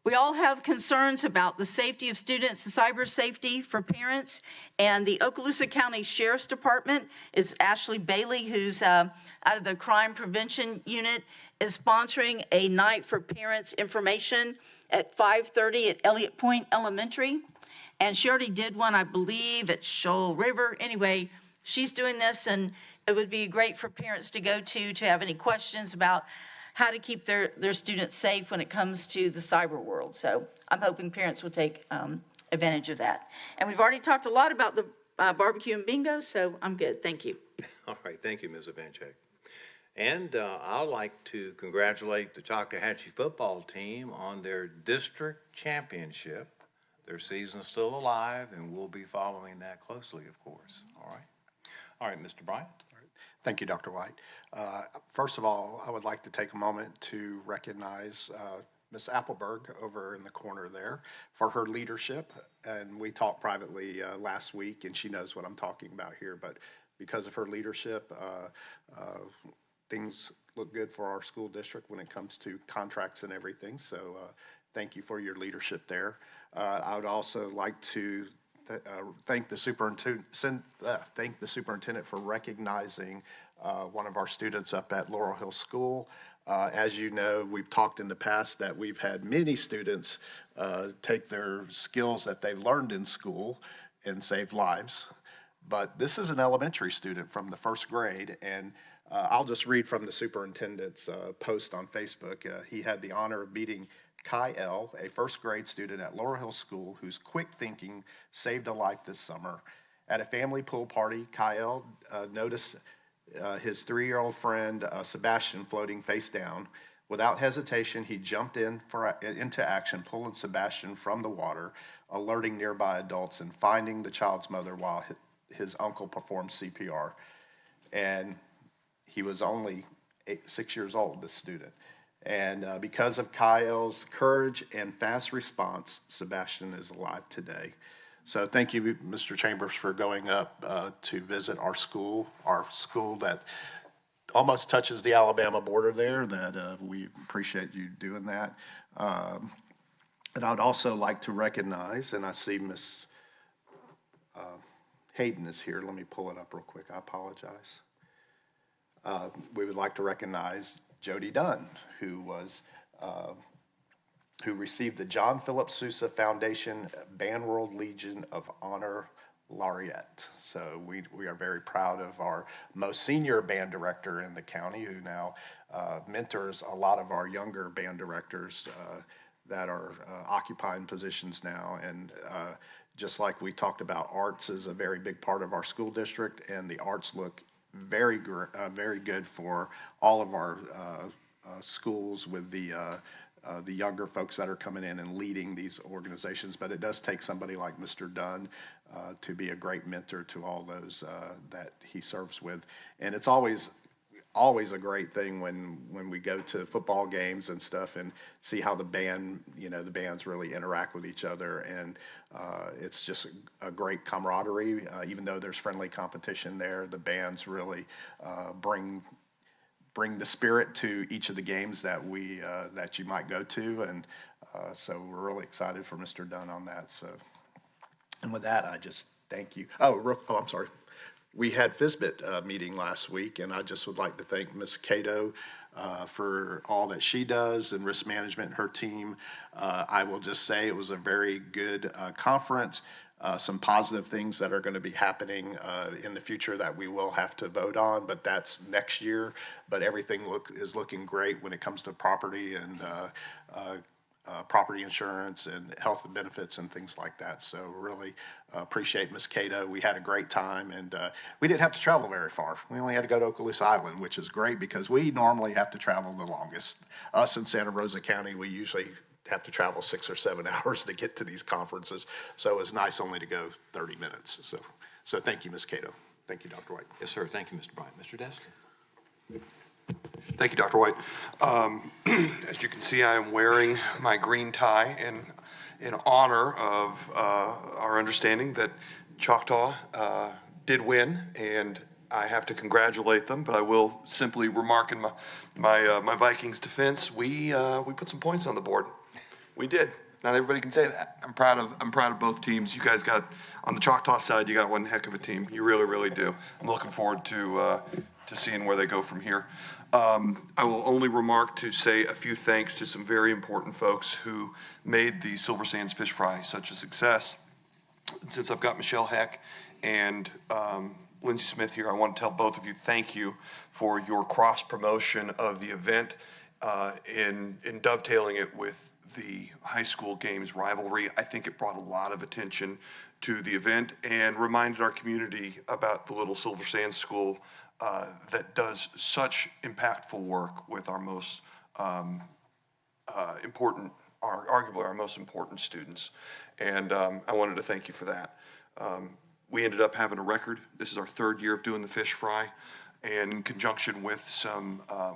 S6: We all have concerns about the safety of students and cyber safety for parents. And the Okaloosa County Sheriff's Department, it's Ashley Bailey, who's out of the Crime Prevention Unit, is sponsoring a night for parents information at 5:30 at Elliott Point Elementary. And she already did one, I believe, at Shoal River. Anyway, she's doing this, and it would be great for parents to go to have any questions about how to keep their students safe when it comes to the cyber world. So I'm hoping parents will take advantage of that. And we've already talked a lot about the barbecue and bingo, so I'm good. Thank you.
S4: All right, thank you, Ms. Evanchek. And I'd like to congratulate the Choctawhatchee football team on their district championship. Their season's still alive, and we'll be following that closely, of course. All right, Mr. Bryant.
S5: Thank you, Dr. White. First of all, I would like to take a moment to recognize Ms. Appleberg over in the corner there for her leadership. And we talked privately last week, and she knows what I'm talking about here. But because of her leadership, things look good for our school district when it comes to contracts and everything. So thank you for your leadership there. I would also like to thank the superintendent for recognizing one of our students up at Laurel Hill School. As you know, we've talked in the past that we've had many students take their skills that they've learned in school and save lives. But this is an elementary student from the first grade, and I'll just read from the superintendent's post on Facebook. He had the honor of meeting Kai L., a first grade student at Laurel Hill School whose quick thinking saved a life this summer. At a family pool party, Kai L. noticed his 3-year-old friend Sebastian floating face down. Without hesitation, he jumped into action, pulling Sebastian from the water, alerting nearby adults, and finding the child's mother while his uncle performed CPR. And he was only 6 years old, this student. And because of Kyle's courage and fast response, Sebastian is alive today. So thank you, Mr. Chambers, for going up to visit our school that almost touches the Alabama border there. That we appreciate you doing that. And I'd also like to recognize, and I see Miss Hayden is here. Let me pull it up real quick. I apologize. We would like to recognize Jody Dunn, who received the John Philip Sousa Foundation Band World Legion of Honor Laureate. So we are very proud of our most senior band director in the county, who now mentors a lot of our younger band directors that are occupying positions now. And just like we talked about, arts is a very big part of our school district, and the arts look very good for all of our schools with the younger folks that are coming in and leading these organizations. But it does take somebody like Mr. Dunn to be a great mentor to all those that he serves with. And it's always a great thing when we go to football games and stuff and see how the bands really interact with each other. And it's just a great camaraderie. Even though there's friendly competition there, the bands really bring the spirit to each of the games that that you might go to. And so we're really excited for Mr. Dunn on that. So, and with that, I just thank you. Oh, I'm sorry. We had FSBIT meeting last week, and I just would like to thank Ms. Cato for all that she does and risk management and her team. I will just say it was a very good conference. Some positive things that are going to be happening in the future that we will have to vote on, but that's next year. But everything is looking great when it comes to property and property insurance and health benefits and things like that. So really appreciate Ms. Cato. We had a great time, and we didn't have to travel very far. We only had to go to Okaloosa Island, which is great because we normally have to travel the longest. Us in Santa Rosa County, we usually have to travel 6 or 7 hours to get to these conferences. So it was nice only to go 30 minutes. So thank you, Ms. Cato. Thank you, Dr. White.
S4: Yes, sir. Thank you, Mr. Bryant. Mr. Dessler.
S11: Thank you, Dr. White. As you can see, I am wearing my green tie in honor of our understanding that Choctaw did win, and I have to congratulate them, but I will simply remark in my Vikings defense, we put some points on the board. We did. Not everybody can say that. I'm proud of both teams. You guys got, on the Choctaw side, you got one heck of a team. You really, really do. I'm looking forward to seeing where they go from here. I will only remark to say a few thanks to some very important folks who made the Silver Sands Fish Fry such a success. Since I've got Michelle Heck and Lindsay Smith here, I want to tell both of you thank you for your cross promotion of the event in dovetailing it with the high school games rivalry. I think it brought a lot of attention to the event and reminded our community about the little Silver Sands school that does such impactful work with our most important, arguably our most important students. And I wanted to thank you for that. We ended up having a record. This is our third year of doing the fish fry. And in conjunction with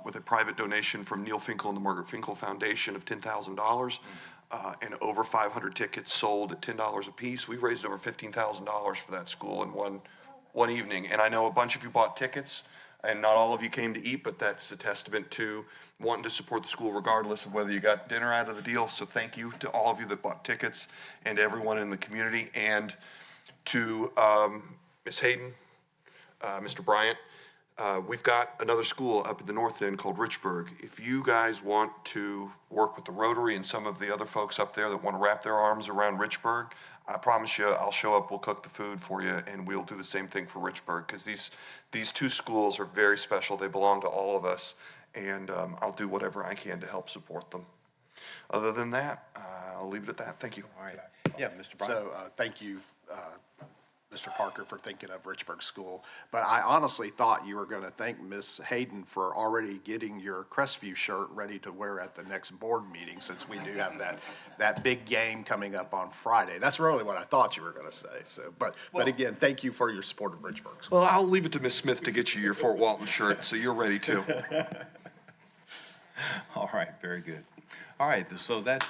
S11: with a private donation from Neil Finkel and the Margaret Finkel Foundation of $10,000 and over 500 tickets sold at $10 a piece, we raised over $15,000 for that school in one evening. And I know a bunch of you bought tickets, and not all of you came to eat, but that's a testament to wanting to support the school regardless of whether you got dinner out of the deal. So thank you to all of you that bought tickets and to everyone in the community, and to Ms. Hayden, Mr. Bryant. We've got another school up at the north end called Richburg. If you guys want to work with the Rotary and some of the other folks up there that want to wrap their arms around Richburg, I promise you I'll show up, we'll cook the food for you, and we'll do the same thing for Richburg, because these two schools are very special. They belong to all of us, and I'll do whatever I can to help support them. Other than that, I'll leave it at that. Thank you.
S4: All right. Yeah, Mr. Bryant.
S5: So thank you, Mr. Parker, for thinking of Richburg School. But I honestly thought you were going to thank Ms. Hayden for already getting your Crestview shirt ready to wear at the next board meeting, since we do have that big game coming up on Friday. That's really what I thought you were going to say. So, but again, thank you for your support of Richburg School.
S11: Well, I'll leave it to Ms. Smith to get you your Fort Walton shirt, so you're ready too.
S4: All right, very good. All right, so that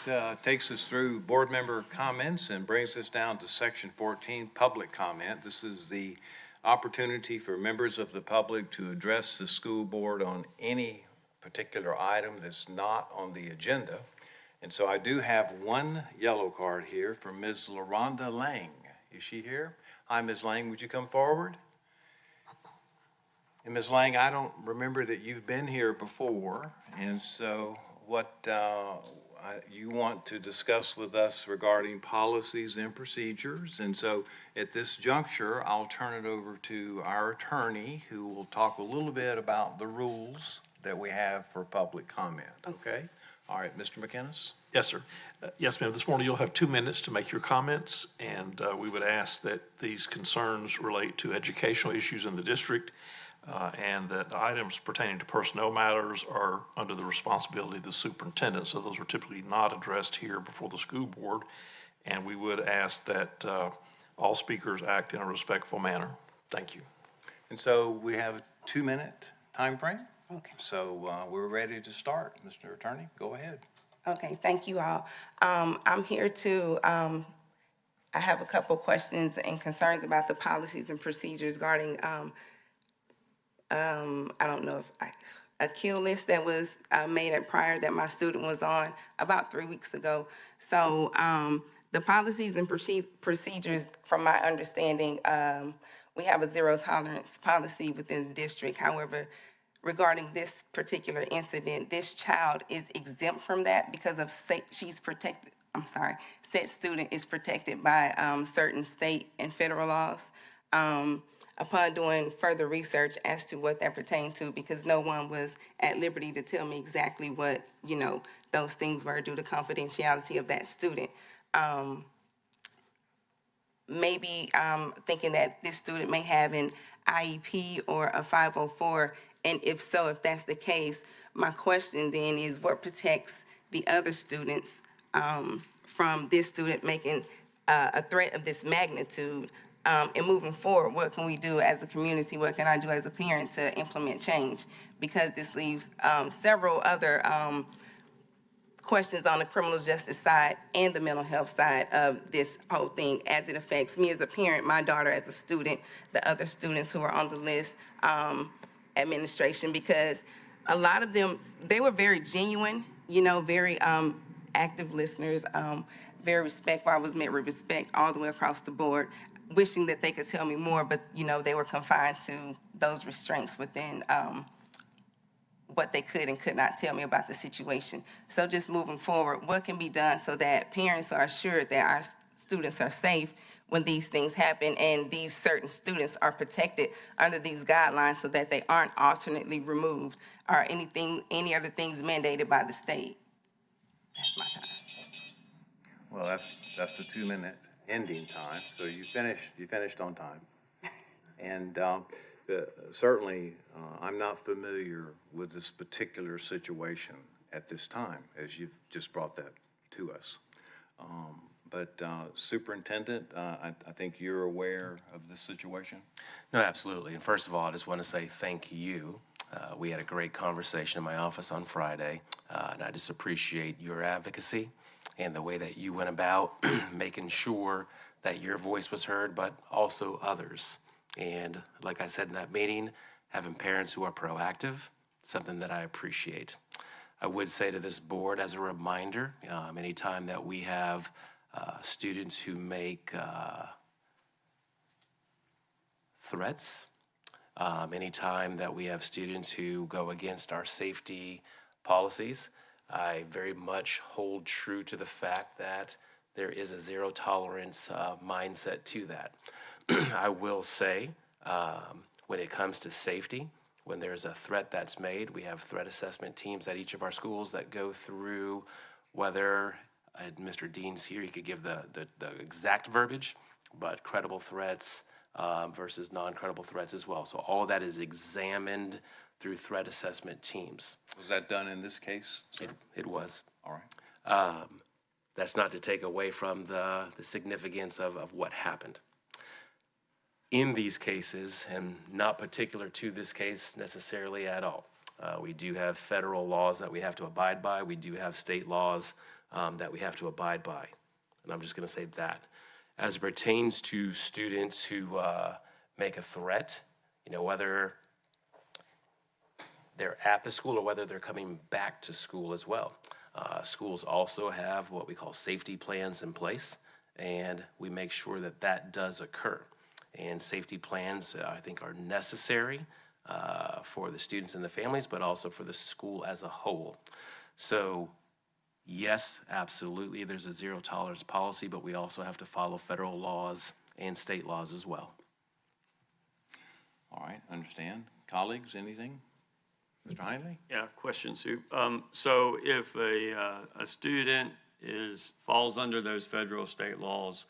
S4: takes us through board member comments and brings us down to section 14, public comment. This is the opportunity for members of the public to address the school board on any particular item that's not on the agenda. And so I do have one yellow card here from Ms. LaRonda Lang. Is she here? Hi, Ms. Lang, would you come forward? And Ms. Lang, I don't remember that you've been here before, and so what you want to discuss with us regarding policies and procedures. And so at this juncture, I'll turn it over to our attorney, who will talk a little bit about the rules that we have for public comment. Okay? All right, Mr. McInnes?
S7: Yes, sir. Yes, ma'am. This morning you'll have 2 minutes to make your comments, and we would ask that these concerns relate to educational issues in the district, and that items pertaining to personnel matters are under the responsibility of the superintendent. So those are typically not addressed here before the school board. And we would ask that all speakers act in a respectful manner. Thank you.
S4: And so we have a 2-minute time frame.
S17: Okay.
S4: So we're ready to start. Mr. Attorney, go ahead.
S17: Okay, thank you all. I'm here to, I have a couple questions and concerns about the policies and procedures regarding, I don't know if a kill list that was made at prior that my student was on about 3 weeks ago. So the policies and procedures, from my understanding, we have a zero tolerance policy within the district. However, regarding this particular incident, this child is exempt from that because of she's protected. I'm sorry, said student is protected by certain state and federal laws. Upon doing further research as to what that pertained to, because no one was at liberty to tell me exactly what, those things were due to confidentiality of that student. Maybe thinking that this student may have an IEP or a 504, and if so, if that's the case, my question then is what protects the other students from this student making a threat of this magnitude? And moving forward, what can we do as a community? What can I do as a parent to implement change? Because this leaves several other questions on the criminal justice side and the mental health side of this whole thing as it affects me as a parent, my daughter as a student, the other students who are on the list, administration, because a lot of them, they were very genuine, very active listeners, very respectful. I was met with respect all the way across the board, wishing that they could tell me more, but, you know, they were confined to those restraints within what they could and could not tell me about the situation. So just moving forward, what can be done so that parents are assured that our students are safe when these things happen and these certain students are protected under these guidelines so that they aren't alternately removed or any other things mandated by the state? That's my time.
S4: Well, that's the 2-minute ending time, so you finished on time. And certainly, I'm not familiar with this particular situation at this time, as you've just brought that to us. But Superintendent, I think you're aware of this situation?
S3: No, absolutely. And first of all, I just want to say thank you. We had a great conversation in my office on Friday, and I just appreciate your advocacy and the way that you went about making sure that your voice was heard, but also others. And like I said in that meeting, having parents who are proactive, something that I appreciate. I would say to this board as a reminder, anytime that we have students who make threats, anytime that we have students who go against our safety policies, I very much hold true to the fact that there is a zero tolerance mindset to that. I will say, when it comes to safety, when there's a threat that's made, we have threat assessment teams at each of our schools that go through whether, Mr. Dean's here, he could give the exact verbiage, but credible threats versus non-credible threats as well. So all of that is examined through threat assessment teams.
S4: Was that done in this case, sir?
S3: It was.
S4: All right.
S3: That's not to take away from the significance of what happened. In these cases, and not particular to this case necessarily at all, we do have federal laws that we have to abide by. We do have state laws that we have to abide by. And I'm just going to say that. As it pertains to students who make a threat, you know, whether they're at the school or whether they're coming back to school as well. Schools also have what we call safety plans in place, and we make sure that that does occur. And safety plans, I think, are necessary for the students and the families, but also for the school as a whole. So, yes, absolutely, there's a zero tolerance policy, but we also have to follow federal laws and state laws as well.
S4: All right, understand. Colleagues, anything? Mr. Heinley?
S8: Yeah, question, Sue. So if a student falls under those federal state laws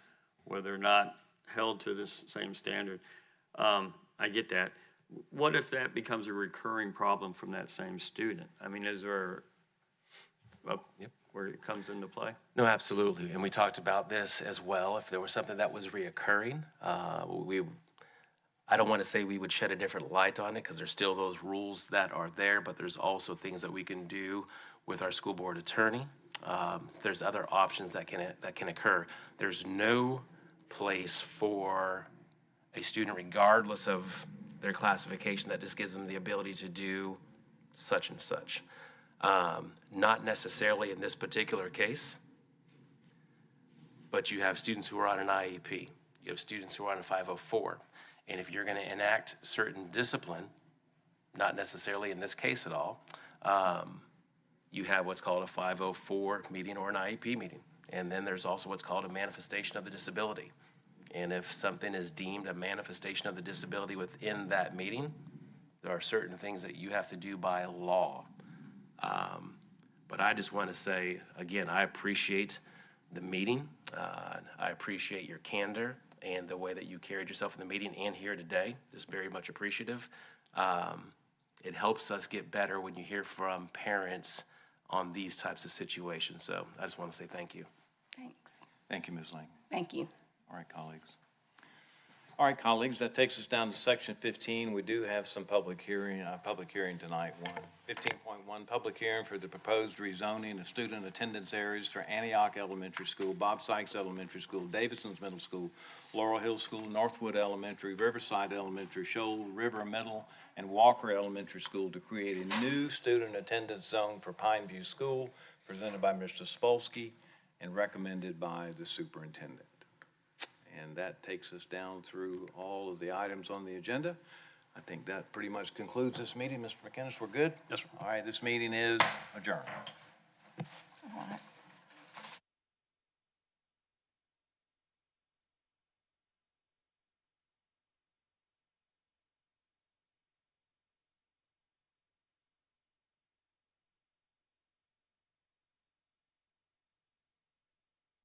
S8: where they're not held to this same standard, I get that. What if that becomes a recurring problem from that same student? I mean, is there where it comes into play?
S3: No, absolutely. And we talked about this as well. If there was something that was reoccurring, I don't want to say we would shed a different light on it because there's still those rules that are there, but there's also things that we can do with our school board attorney. There's other options that can occur. There's no place for a student, regardless of their classification, that just gives them the ability to do such and such. Not necessarily in this particular case, but you have students who are on an IEP. You have students who are on a 504. And if you're going to enact certain discipline, not necessarily in this case at all, you have what's called a 504 meeting or an IEP meeting. And then there's also what's called a manifestation of the disability. And if something is deemed a manifestation of the disability within that meeting, there are certain things that you have to do by law. But I just want to say, again, I appreciate the meeting. I appreciate your candor and the way that you carried yourself in the meeting and here today. Just very much appreciative. It helps us get better when you hear from parents on these types of situations. So I just want to say thank you.
S17: Thanks.
S4: Thank you, Ms. Lang.
S17: Thank you.
S4: All right, colleagues. All right, colleagues, that takes us down to section 15. We do have some public hearing tonight. 15.1, public hearing for the proposed rezoning of student attendance areas for Antioch Elementary School, Bob Sykes Elementary School, Davidson's Middle School, Laurel Hill School, Northwood Elementary, Riverside Elementary, Shoal River Middle, and Walker Elementary School to create a new student attendance zone for Pine View School presented by Mr. Spolsky and recommended by the superintendent. And that takes us down through all of the items on the agenda. I think that pretty much concludes this meeting. Mr. McInnes, we're good?
S7: Yes, sir.
S4: All right, this meeting is adjourned.
S6: All right.